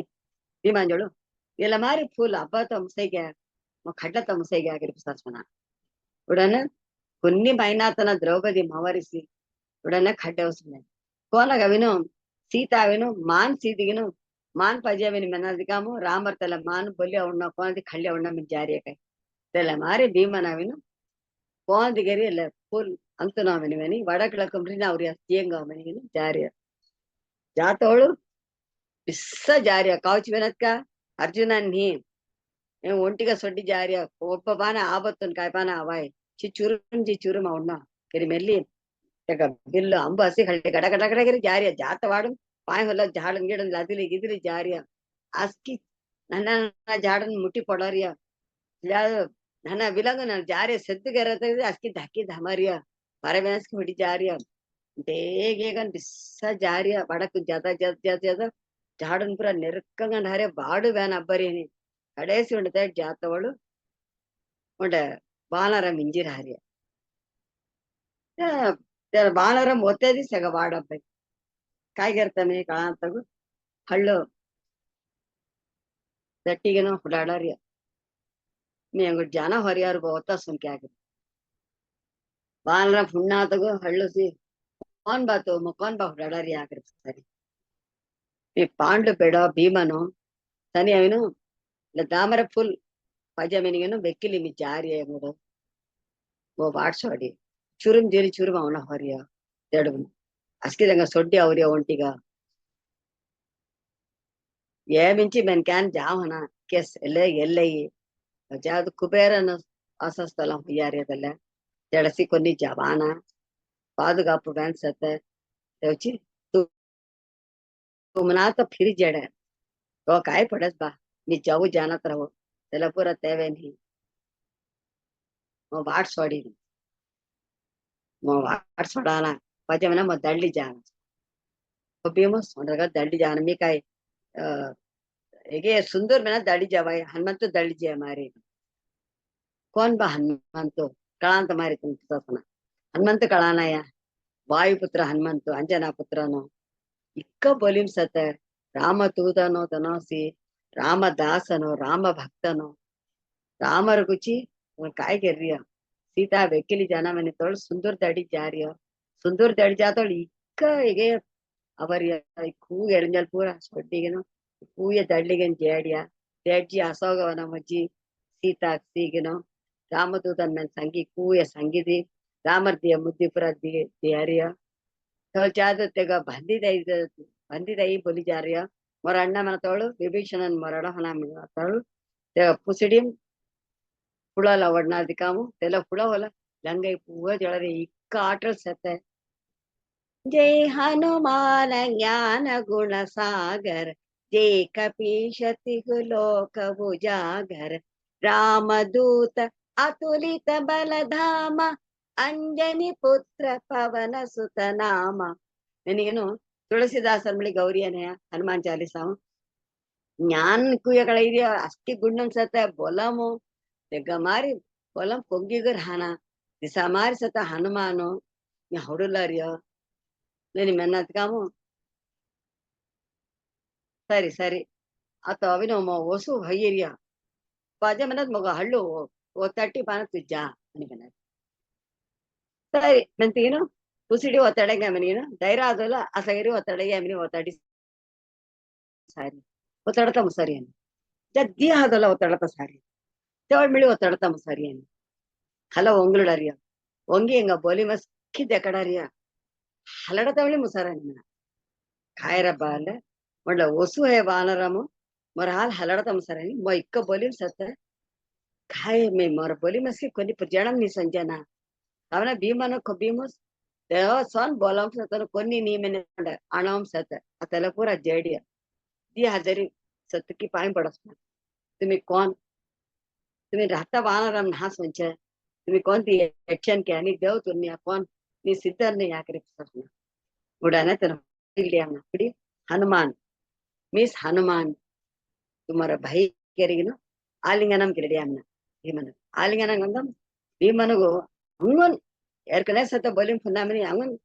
ಭೀಮಾಂಜಳು ಎಲ್ಲ ಮಾರಿ ಫೂಲ್ ಹಬ್ಬ ತಮಸೆಗೆ ಖಡ್ಲ ತಮಸೆಗೆ ಆಗಿರ್ಪಿಸಾಸ್ಮನ ಉಡನ కొన్ని మైనాతన ద్రౌపది మవరిసి ఉడన ఖడ్డవస్తుంది కోనగవిను సీతావిను మాన్ సీతిగిను ಮಾನ್ ಪಜಾವಿನ ಮೆನದಿಗಾಮು ರಾಮರ್ ತಲೆ ಮಾನ್ ಬೊಲಿ ಅವಣ್ಣ ಕೋನದಿ ಖಳ್ಳಿ ಅವಣ್ಣ ಮಿನ್ ಜಾರಿಯಕೈ ತಲೆ ಮಾರಿ ಭೀಮನವಿನು ಕೋನದಿಗರಿ ಎಲ್ಲ ಫುಲ್ ಅಂತು ನಾವಿನವನಿ ವಡಕಿಳಕಂಬ್ರಿ ಅವ್ರಿ ಜೇಂಗಾವನಿಗಿನ ಜಾರಿಯ ಜಾತವಳು ಬಿಸ್ಸ ಜಾರಿಯ ಕಾವುಚಿ ವಿನತ್ಕ ಅರ್ಜುನನ್ನಿ ఒంటిగా సొడ్డి జారియ ఒప్ప పాన ఆబత్తుని కాయపాన అవాయ్ ಚಿಚುರು ಅವಣ್ಣ ಕೆರಿ ಮೆಲ್ಲಿ ಬಿಲ್ಲು ಅಂಬ ಹಸಿ ಹಳ್ಳಿ ಗಡ ಗಡ ಗಡಗರಿ ಜಾರಿಯ ಜಾತ ವಾಡು ಪಾಯ ಹೊಲ ಜಾಡನ್ ಗಿಡನ್ ಲದಿಲಿ ಗಿದಿಲಿ ಜಾರಿಯ ಅಸ್ಕಿ ನನ್ನ ಜಾಡನ್ ಮುಟ್ಟಿ ಪಡೋರಿಯ ನನ್ನ ವಿಲಂಗ ನನ್ನ ಜಾರಿಯ ಸೆದ್ದುಗೆರತ ಅಸ್ಕಿ ಧಕ್ಕಿ ಧಮರಿಯ ಪರಮೇಸ್ಕಿ ಹೊಡಿ ಜಾರಿಯ ಬೇಗೇಗನ್ ಬಿಸ್ಸ ಜಾರಿಯ ಬಡಕ್ ಜದ ಜದ ಜದ ಜದ ಜಾಡನ್ ಪುರ ನೆರ್ಕಂಗನ್ ಹರೆ ಬಾಡು ವ್ಯಾನ್ ಅಬ್ಬರಿ ಕಡೇಸಿ ಉಂಡದ ಜಾತವಳು ಉಂಡ ಬಾಲರ ಮಿಂಜಿರ ಹರಿಯ त्याला वानरं मोते दिसते का वाडपे काय करता मी काळांतगू हळू ದಟ್ಟಿಗೆನೋ ಹುಡಾಡಾರಿ ನೀ ಹಂಗ ಜನ ಹೊರಿಯಾರು ಗೋತಾ ಸುಮ್ಕೆ ಆಗಿ ಬಾಲ್ರ ಫುಣ್ಣಾತಗು ಹಳ್ಳುಸಿ ಕಾನ್ ಬಾತು ಮುಖಾನ್ ಬಾ ಹುಡಾಡಾರಿ ಆಗ್ರಿ ಸರಿ ಈ ಪಾಂಡು ಬೇಡ ಭೀಮನು ತನಿ ಅವನು ಇಲ್ಲ ದಾಮರ ಫುಲ್ ಪಜಾಮಿನಿಗೇನು ಬೆಕ್ಕಿಲಿ ಮಿ ಜಾರಿ ಮೂಡು ಓ ವಾಡ್ಸೋಡಿ ಚುರುಮ್ ಜೇರಿ ಚುರುಮ್ ಅವನ ಹೊರಿಯ ತೆಡು ಅಸ್ಕಿದಂಗ ಸೊಡ್ಡಿ ಅವ್ರಿಯ ಒಂಟಿಗ ಏ ಮಿಂಚಿ ಮೆನ್ ಕ್ಯಾನ್ ಜಾವನ ಕೆಸ್ ಎಲ್ಲೈ ಜಾದು ಕುಬೇರನ ವಾಸಸ್ಥலம் ಹುಯ್ಯಾರಿಯದಲ್ಲ ஜடசி கொன்னி ஜவானா பாதுகாப்பு வேன் சத்த வச்சு तुमना तो फिर जड़ है तो काय पड़स बा मी जाऊ जानत रहो त्याला पुरा तेवे नहीं वो वाट सोड़ी वो वाट सोडाना पजे मना मो दल्ली जाना तो बीमो सोडगा दल्ली जाना मी काय ಹೇಗೆ ಸುಂದರ್ ಮೇನ ದಳ್ಳಿ ಜಾವಾಯ ಹನುಮಂತು ದಳ್ಳಿ ಜಾಯ ಮಾರಿ ಕೋನ್ ಬಾ ಹನುಮಂತು ಕಳಾಂತ ಮಾರಿ ತುಂಬಿಸನ ಹನುಮಂತ ಕಳಾನಯ ವಾಯುಪುತ್ರ ಹನುಮಂತು ಅಂಜನಾ ಪುತ್ರನು ಇಕ್ಕ ಬಲಿಂಸತ ರಾಮ ತೂದನೋ ತನೋಸಿ ರಾಮದಾಸನೋ ರಾಮ ಭಕ್ತನೋ ರಾಮರ ಗುಚಿ काय कर रही है सीता वेकिली जाना मैंने तोड़ सुंदर दड़ी जा रही है सुंदर दड़ी जा तोड़ इक्क ಹೇಗೆ ಅವರ ಕೂ ಎಳಂಜಲ್ ಪೂರ ಸೊಡ್ಡಿಗೆನು ಕೂಯ ದಳ್ಳಿಗೆನ್ ಜೇಡಿಯ ಜೇಡ್ಜಿ ಅಸೋಗವನ ಮಜ್ಜಿ ಸೀತಾ ಸೀಗೆನು ರಾಮದೂತನ್ ಮೇಲೆ ಸಂಗಿ ಕೂಯ ಸಂಗಿದಿ ರಾಮರ್ದಿಯ ಮುದ್ದಿ ಪುರ ದಿಯಾರಿಯ तो जादू तेगा बंदी बोली जा रही है मोर अण्णा मन तोಳು विभीषणन मोरड़ हना तोಳು तेगा पुसडिम पुळला वडना दिकामु तेला पुळ होला लंगई पूव जळरे इक्क आटल सते जय हनुमान ज्ञान गुण सागर जय कपीश तिहु लोक उजागर रामदूत अतुलित बलधाम अंजनी पुत्र पवन सुत नाम ನನಗೇನು ತುಳಸಿದಾಸರ ಮಳಿ ಗೌರಿಯನೆಯ ಹನುಮಾನ್ ಚಾಲಿಸಾವು ಜ್ಞಾನ ಕುಯ್ಯಗಳ ಇದೆಯ ಅಷ್ಟಿ ಗುಂಡ್ ಅನ್ಸತ್ತೆ ಬೊಲಮು ತೆಗ್ಗ ಮಾರಿ ಬೊಲಂ ಕೊಂಗಿಗರ್ ಹಾನ ದಿಸ ಮಾರಿ ಸತ ಹನುಮಾನು ಹೊಡುಲಾರಿಯ నేను మెన్నత్కాము ಸರಿ ಸರಿ ಆತ ಅವಿನ ಒಸು ಹಯ್ಯರಿಯ ಪಾಜ ಮನದ್ ಮಗ ಹಳ್ಳು ಓ ತಟ್ಟಿ ಪಾನ ತುಜ್ಜ అని ಮನದ್ ಸರಿ ಮೆಂತಿಗೇನು ಉಸಿಡಿ ಒತ್ತಡಗೆ ಮನಿಗೇನು ಧೈರ್ಯ ಆದಲ್ಲ ಅಸಗರಿ ಒತ್ತಡಗೆ ಮನಿ ಒತ್ತಡಿ ಸಾರಿ ಒತ್ತಡತ ಸರಿ అని ಜದ್ದಿ ಆದಲ್ಲ ಒತ್ತಡತ ಸಾರಿ ತೆವಳ್ ಮಿಳಿ ಒತ್ತಡತ ಸರಿ అని ಹಲ ಒಂಗುಳರಿಯ ಒಂಗಿ ಎಂಗ ಬೋಲಿ ಮಸ್ಕಿದ್ದೆ ಕಡರಿಯ ಹಲಡತವಳಿ ಮುಸಾರ ನಿಮ್ಮನ खायरा बाल म्हटलं ओसू आहे वानरामो मोर हाल हलडता मुसारनी मो इक्क बोली सत काय मी मोर बोली मस्की कोणी जणम नी संजना ಅವನ ಭೀಮನ ಭೀಮಸ್ ದೇವ ಸೋನ್ ಬೋಲಂ ಸತನ ಕೊನ್ನಿ ನೀಮೆನೆ ಅಣಂ ಸತ ಅತಲ ಪೂರ ಜೇಡಿಯ दी हजारी सत की पाय पडस तुम्ही कोण तुम्ही राहता वानराम ना संच तुम्ही कोणती एक्शन के आणि देव तुम्ही कोण मी सिद्ध नाही याकरे उडाना तर पिडी हनुमान मीस हनुमान तुम्हारा भाई करेगी ना आलिंगनम किरड़ी अम्ना भीमन आलिंगनम गंदम भीमनगो अंगन एरकने सत बोलिम फुनामनी अंगन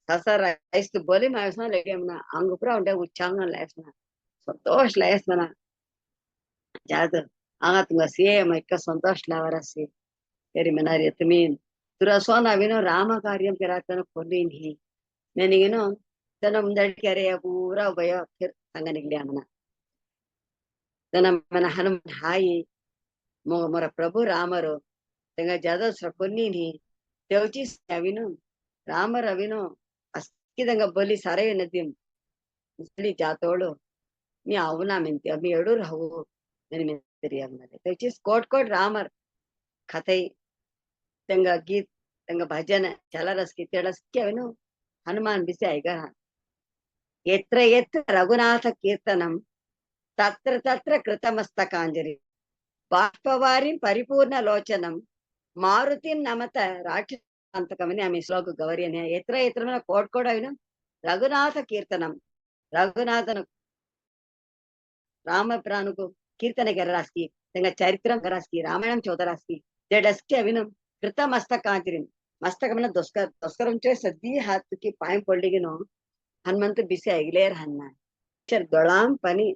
ससर राइस तो बोलिम आयसना लेके अम्ना अंगुपुरा उंडे उच्चांगन लायसना संतोष लायसना जाद आगा तुंगा सीए मैक्का संतोष लावरसी तेरी मनारी तुमीन तुरा सोना विनो राम कार्यम करातन कोली नहीं मैंने तना मुंदड़ करे पूरा भय फिर संग निकलिया मना तना मन हनुमान हाई मोर प्रभु रामरो तेंगा ज्यादा सकोनी नहीं तेवची अविनो रामर अविनो अस्किदंगा बोली सारे नदीम मुसली जातोळु मी आवना ಮೆಂತಿ ಅಮ್ಮಿ ಎಡು ರಹು ನನ್ನ ಮೆಂತಿರಿ ಅಮ್ಮನೆ तेवची कोट कोट रामर कथई तेंगा गीत तेंगा भजन चलरस की तेडस के अविनो हनुमान बिसे आएगा यत्र यत्र रघुनाथ कीर्तनम तत्र तत्र कृतमस्तकांजलि बाष्पवारी परिपूर्ण लोचनम मारुति नमत राक्षसांतकमनि आम्ही श्लोक गौरी यत्र यत्र कोट कोड रघुनाथ कीर्तनम रघुनाथन राम प्राणुको कीर्तन गरास्की तेंगा चरित्रम गरास्की रामायणम चौदरास्की जेडस्के अविनम कृतमस्तकांजलि मस्त का म्हणा दोस्कर सद्दी हात की पाय पडली की नो हनुमंत बिसी ऐगले हन्न चर दొళాం పని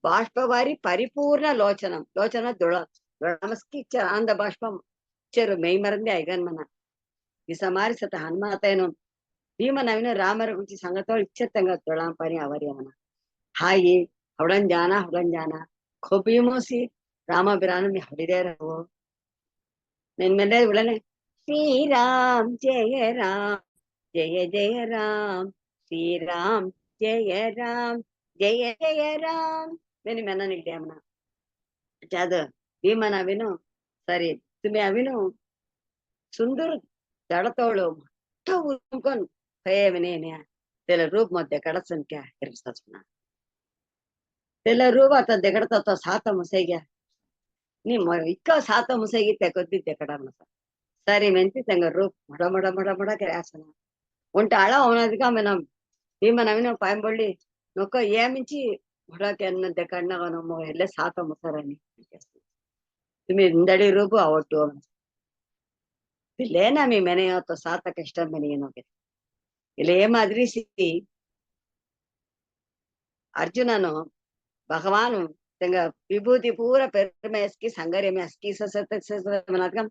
బాష్పవారి పరిపూర్ణ లోచనం లోచన దొళమస్కి ಆಂದ ಬಾಷ್ಪಂ ಚೆರು ಮೈ ಮರಂದೆ ಐಗನ್ ಮನ ಈ ಸಮಾರಿ ಸತ ಹನುಮಾತೇನು ಭೀಮನವಿನ ರಾಮರ ಗುరించి ಸಂಗತೋಳು ಇಚ್ಚತ್ತಂಗ ದొళಾಂ ಪನಿ ಅವರಿ ಮನ ಹಾಯಿ ಹವಡನ್ ಜಾನ ಖೋಬಿಮೋಸಿ ರಾಮ ಬಿರಾನು ಮಿ ಹಡಿದೇ ರಹೋ ನಿನ್ ಮೇಲೆ ಉಳನೆ ಶ್ರೀರಾಮ್ ಜಯ ರಾಮ್ ಜಯ ಜಯ ರಾಮ್ ಶ್ರೀರಾಮ್ ಜಯ ರಾಮ್ ಜಯ ಜಯ ರಾಮ್ मेरी मैंने नहीं लिया मना ज्यादा भीमन अविनो सरी तुम्हें अविनो सुंदर दड़तोಳು उनकोन हे मने तेल रूप मध्य कड़सन क्या इरसना तेल रूप आता देखड़ता तो सात मुसे गया नी इक्का सात मुसे गीते कोद्दिद्ದೆ कड़मन सरी मेंती तंग रूप मड़ के आसना उंट आಳ ಅವನದಿಕ मेन भीमन अविनो पायंबಳ್ಳಿ नोको ಏಮಿಂಚಿ ಹೊಡಕೆ ಅನ್ನದೆ ಕಣ್ಣಗ ನಮ್ಮ ಎಲ್ಲ ಸಾತ ಮುಸರನಿ तुम्हें इंदड़ी रूप आवट्टू लेना मी मैंने तो सात कष्ट मैंने इले मादरी सी अर्जुननु भगवान तेंग विभूति पूरा पेरमे अस्की संगरे में अस्की ससतम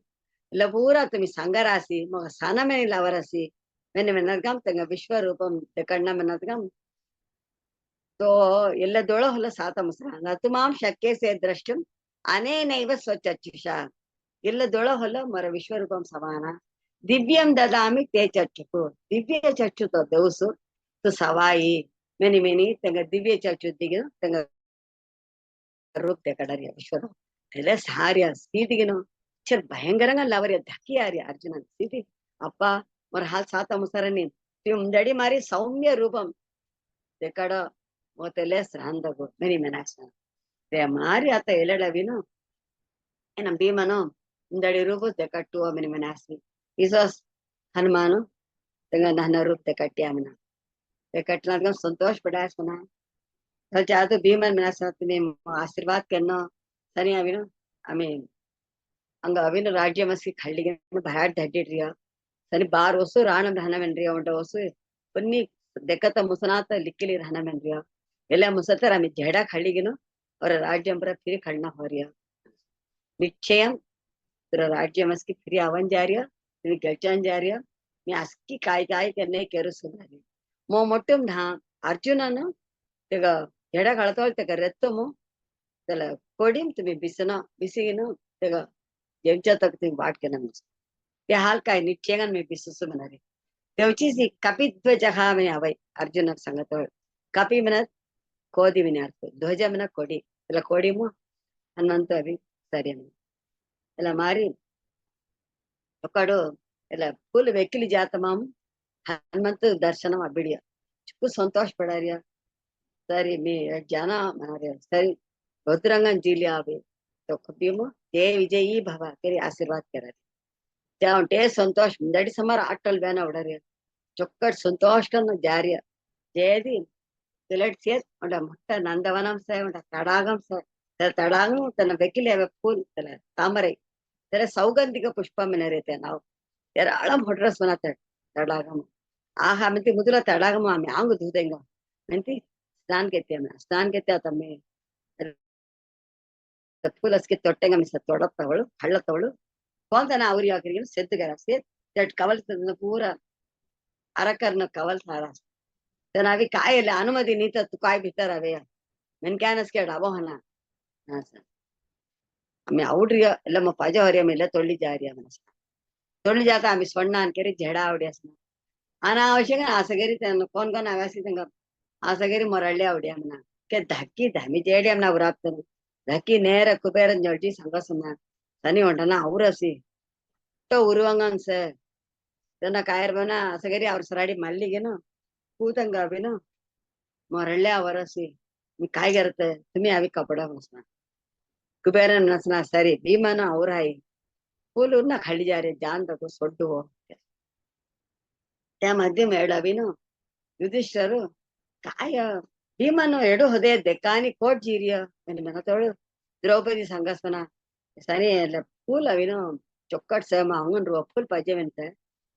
इला पूरा तुम्हें संगरासी मग सन में लवरसी मैंने मेनगम तेंग विश्व रूपम कಣ್ಣ मेनगम तो ಎಲ್ಲ ದೊಳ ಹೊಲ ಸಾತ ಮುಸರ ನತುಮಾಂ ಶಕ್ಯ ಸೇ द्रष्टुम अनेनैव स्वचक्षुषा ಎಲ್ಲ ದೊಳ ಹೊಲ ಮರ ವಿಶ್ವರೂಪಂ ಸಮಾನ दिव्यम ददामि ते चक्षुषु दिव्य चक्षु तो देवसु तो Sawai many many Teng Divya चक्षु दिगे तेंग रूप ते कड़रिया विश्वरूप तेले सारिया सीटिगिनो चल भयंकरंगा लवरिया धक्की आरिया अर्जुन सीटी अप्पा मोर हाल सात मुसरनी तुम दड़ी मारी सौम्य रूपम ते कड़ मोतेले श्रांदगो मेनी मेनाक्सन ते मारी आता एलडविनो एन भीमनो इंदड़ी रूप ते कट्टुव मेनी मेनाक्सी इस हनुमानु तेंगा नहना रूप ते कट्टिया मना ते कट्टना संतोष पड़ास मना चल चाहतो भीमन मेनाक्सन तुम्हें आशीर्वाद करना सनी अविनो आमी अंग अविनो राज्य मस्की खल्लिगे भयाट दड्डिड्रिया सनी बार वसु राणम रहनमेन्रिया उंट वसु पन्नी देकत मुसनात लिक्किली रहनमेन्रिया ಎಲ್ಲ ಮುಸತರ ಆಮಿ ಜಡ ಖಳ್ಳಿಗೆನು ಅವರ ರಾಜ್ಯಂಬರ ಫಿರಿ ಖಳ್ನ ಹೊರಿಯ निश्चयम तेरा राज्य मस्की फिर आवन जा रही है फिर गलचान जा रही है मैं अस्की काय करने केरु सुनारी मो मोटम धा अर्जुन न तेगा जड़ा कळतोल तेगा रेत्तमु तेला कोडिम तुम्हें बिसना बिसिगिनो तेगा जेवचा तक तुम्हें बाट के नमस ते हाल काय निश्चयन में बिससु मनारी तेवची सी कपित्व जहा में आवै अर्जुन संगतोल कपि मन कोदि विनार्थ ध्वज मन कोडी तेला कोडिमु हनुमंत अभी सरी ಎಲ್ಲ ಮಾರಿ ಒಕ್ಕಡು ಎಲ್ಲ ಫುಲ್ ವೆಕ್ಕಿಲಿ ಜಾತಮಾಮ್ ಹನುಮಂತ ದರ್ಶನ ಬಿಡಿಯ ಚಿಕ್ಕು ಸಂತೋಷ ಪಡಾರಿಯ सरी मी जाना मारे सरी रुद्रंगन जीली आवे तो खुदीमो ते विजयी भवा तेरी आशीर्वाद करा जाओ ते संतोष दड़ी समार अटल बेना उड़रिया चोक्कट संतोष कन जारिया जेदी तिलट से उंड मुट्ट नंदवनम से उंड तडागम से तडागम तन वेकिले फूल तले तामरे तेरे सौगंधिक पुष्प मिनरेते नाव तेरे आलम होड्रस बनाते तडागम आहा मिंती मुदुला तडागम आमी आंग दूदेंगा मिंती ಸ್ನಾನ್ ಕೆತ್ತೆ ತಮ್ಮೆ ಫುಲಸ್ಗೆ ತೊಟ್ಟೆಂಗ ಮಿಸ ತೊಡತ್ತವಳು ಹಳ್ಳತ್ತವಳು ಕೋಂತನ ಅವ್ರಿ ಹಾಕಿರಿ ಸೆದ್ದುಗರಸಿ ತೆಟ್ ಕವಲ್ ಪೂರ ಅರಕರ್ನ ಕವಲ್ ಸಾರ ನಾವಿ ಕಾಯಲ್ಲಿ ಅನುಮತಿ ನೀತ ಕಾಯಿ ಬಿತ್ತಾರವೇ ಮೆನ್ಕ್ಯಾನಸ್ಗೆ ಡಬೋಹನ ಹಾ ಸರ್ आम्ही आवडरिया ಎಲ್ಲ पाजा हरिया मेला तोडली जारिया मनस तोडली जाता आम्ही स्वर्ण अनकेरी झेडा आवडी असना अनावश्यक असं करी त्यांना कोण आव्यासी त्यांना असं करी मोरळले आवडी आमना के धक्की धामी जेडी आमना उराप्तन धक्की नेर कुबेरन जळजी सांगसना तनी ಹೊಂಟನ ಅವರಸಿ तो उरुवंगन से त्यांना कायर बना असं करी ಅವ್ರ सराडी मल्लिगेनो ಕೂತಂಗ ಅವಿनो मोरळले ಅವರಸಿ मी काय करते तुम्ही आवी कपडा बसना कुबेरन नसना सरी भीमन और आई फूलूरना खड़ी जा रहे जान तक सोड्डू हो त्या मध्य मेळविनो युधिष्ठिरರು काय भीमन एडु होदे देकानी कोट जीरिय मैंने मनतोಳು द्रौपदी संगसना सनी फूल अविनो चोक्कट से अंगन रो फूल पजेवेंते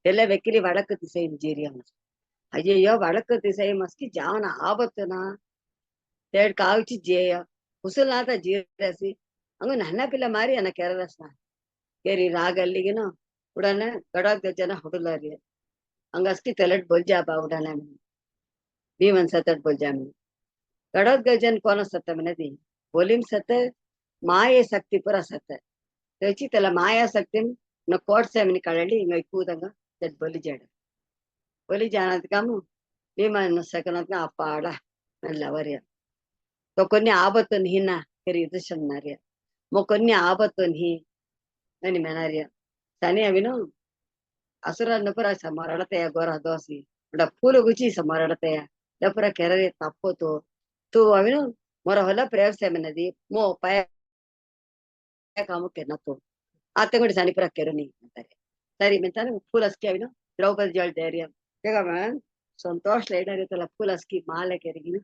தெல்ல வெக்கிலி வடக்கு திசைன்னு ஜீரியம். ஐயையோ! வடக்கு திசை மஸ்கி ஜாவன ஆபத்துனா தேಡ್ కావిచ్చి జేయ ಕುಸುಲಾತ ಜೀರಸಿ ಹಂಗ ನನ್ನ ಪಿಲ್ಲ ಮಾರಿ ಅನ್ನ ಕೆರದಸ್ನ ಕೇರಿ ರಾಗಲ್ಲಿಗಿನ ಉಡನೆ ಗಡಾಕ್ ಜನ ಹುಡುಲಾರಿ ಹಂಗ ಅಸ್ಕಿ ತೆಲಟ್ ಬೊಲ್ಜಾಬ ಉಡನೆ ಭೀಮನ್ ಸತಟ್ ಬೊಲ್ಜಾಮಿ ಗಡಾಕ್ ಗಜನ್ ಕೋನ ಸತ್ತ ಮನದಿ बोलीम सत माये शक्ति पुरा सत त्याची त्याला माया शक्ती न कोट सेमनी काढली इंग कूदंगा त्यात बोली जाणत कामू भीमन सकनत अप्पाड नల్లವರಿಯ तो కొన్ని ఆబతున్ హినా కెరి ఇదుషన్నారియ mo కొన్ని ఆబతున్ హి nani menaria tani avinu asura nupura samaradate gora dosi uda pulu guchi samaradate dapura kerare tappoto tu avinu mora hola prayers semenadi mo paya kamu kenatu ಆತಂಗಡಿ ಸನಿಪುರ ಕೆರುನಿ ಅಂತಾರೆ ಸರಿ ಮೆಂತಾನೆ ಫೂಲಸ್ಕಿ ಅವಿನ ದ್ರೌಪದಿ ಜಳ ಧೈರ್ಯ ಈಗ ಸಂತೋಷ ಲೈಡರ್ ತಲ ಫೂಲಸ್ಕಿ ಮಾಲೆ ಕೆರಿಗಿನ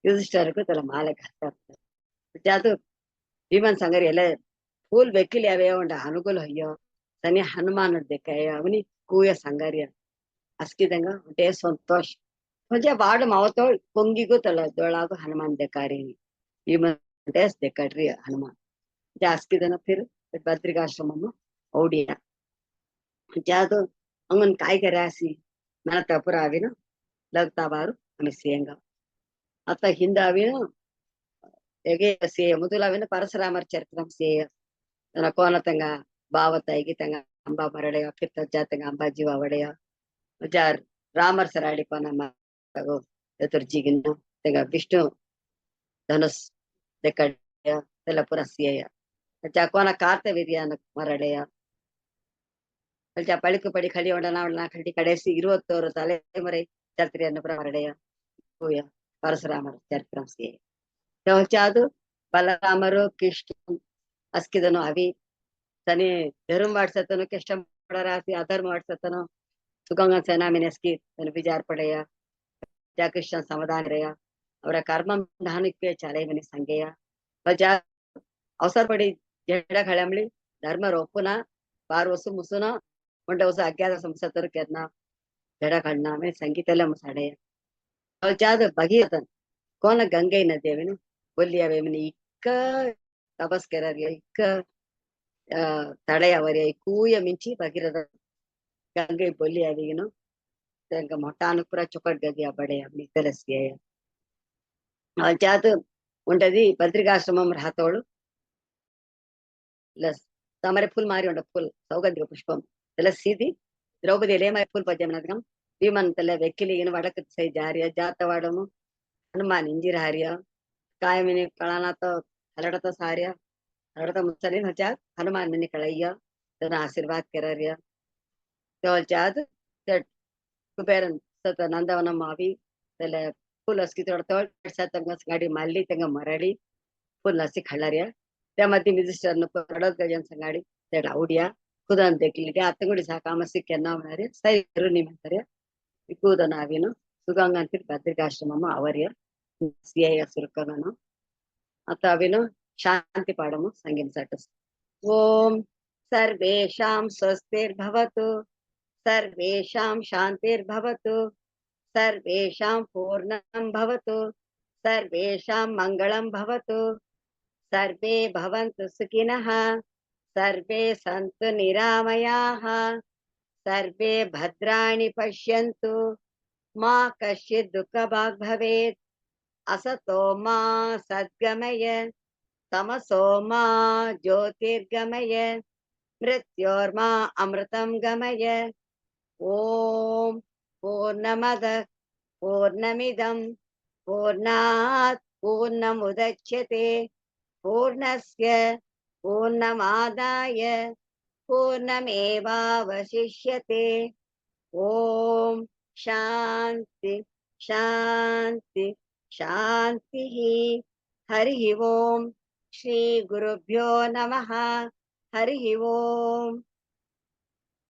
ಯುಧಿಷ್ಠಿರಕ್ಕೂ ತಲ ಮಾಲೆ ಕಟ್ತಾರೆ ಅದು ಭೀಮನ್ ಸಂಗರಿ ಎಲ್ಲ फूल वेकिल अवे अनुकूल अय्यो तनी हनुमान देखाय अवनी कूय संगार्य अस्किदंगा उंटे संतोष म्हणजे वाड मावतो पोंगिगो तला दोळागो हनुमान देकारी भीमन देखाड्री हनुमान अस्किदन फिर बद्रिकाश्रमम ओडिया जादो अंगन काय करासी मन तपुर आविनो लगता बारू आम्ही सेंगा आता हिंद आविनो एगे से मुदुलाविनो परशुरामर चरित्रम से कोनतंगा बावताईगी तंगा अंबा मरड़ेया फिर तंगा अंबा जीवा वड़ेया जार रामर सराड़ी कोना मागो चतुर्जीगिनो तंगा विष्णु धनुष देकड़ेया तेला पूरा सिया जा कोना कार्ते विद्यान मरड़ेया जा पळिकु पड़ी खड़ी ओडना खड़ी कडेसी 21 तलेमुறை चरित्रेयन्न पूरा मरड़ेया होय परशुरामर चरित्रम सिया तो चादु बलरामರು कृष्ण अस्किदनो अभी तनी धर्म वाट्सतनो कष्ट रासी अधर्म वाट्सतनो सुगंगा सेना मिनेस्की तन विचार पड़ेया जा कृष्ण समाधान रहेया और कर्म धानिक चले मनी संगेया जा अवसर पड़ी जेड़ा खळमली धर्म रोपुना बार वसु मुसुना मंड वसु अज्ञात संसतर केतना जेड़ा खळना में संगीतला मुसाडेया और जाद भगीरथन कोन गंगे नदी वेनु बोलिया वेमनी इक्क तपस कररिया इक्क तड़यवरिया कूय मिंची भगीरथ गंगे बोली अविगिनो तेंका मोटानु पूरा चुकट गदी बड़े अपनी तरसिया जात उंटदी बद्रिकाश्रमम राहतोळु लस तामरे फूल मारी उंड फूल सौगंधिक पुष्पम तेला सीदी द्रौपदी लेमाय फूल पद्यमनदकम भीमन तेला वेक्किलिगिन वडक सै जारिया जातवाडमु हनुमान इंजिर हारिया कायमिनी कळाना तो हलडत सारिया हलडत मुसली हचा हनुमान मिनी कळैया तना आशीर्वाद कररिया तो जात कुबेरन सत नंदवनम आवी तेले फूल अस्की तोडतोळ सतंगस गाडी माल्ली तंग मरडी फूल नसी खळरिया त्या मध्ये मिजिस्टरन पडत गजन संगाडी तेड औडिया कुदन देखलिगे अतंगुडी साकामसी केना मनारे सै करुनी मंतरे इकुदन आविनो सुगंगान फिर बद्रिकाश्रमम आवरिया सिया सुरकगनो आता अविनो शांति पाडमु संगीम सटस ओम सर्वेषां स्वस्तिर्भवतु सर्वेषां शान्तिर्भवतु सर्वेषां पूर्णं भवतु सर्वेषां मङ्गलं भवतु सर्वे भवन्तु सुखिनः सर्वे सन्तु निरामयाः सर्वे भद्राणि पश्यन्तु मा कश्चित् दुःखभाग् भवेत् असतो मा सद्गमय तमसो मा ज्योतिर्गमय मृत्योर्मा अमृतं गमय ओम पूर्णमद पूर्णमिदं पूर्णात् पूर्णमुदच्यते पूर्णस्य पूर्णमादाय पूर्णमेवावशिष्यते ओम शांति शांति शांतिः हरिः ओम श्री गुरुभ्यो नमः हरिः ओम।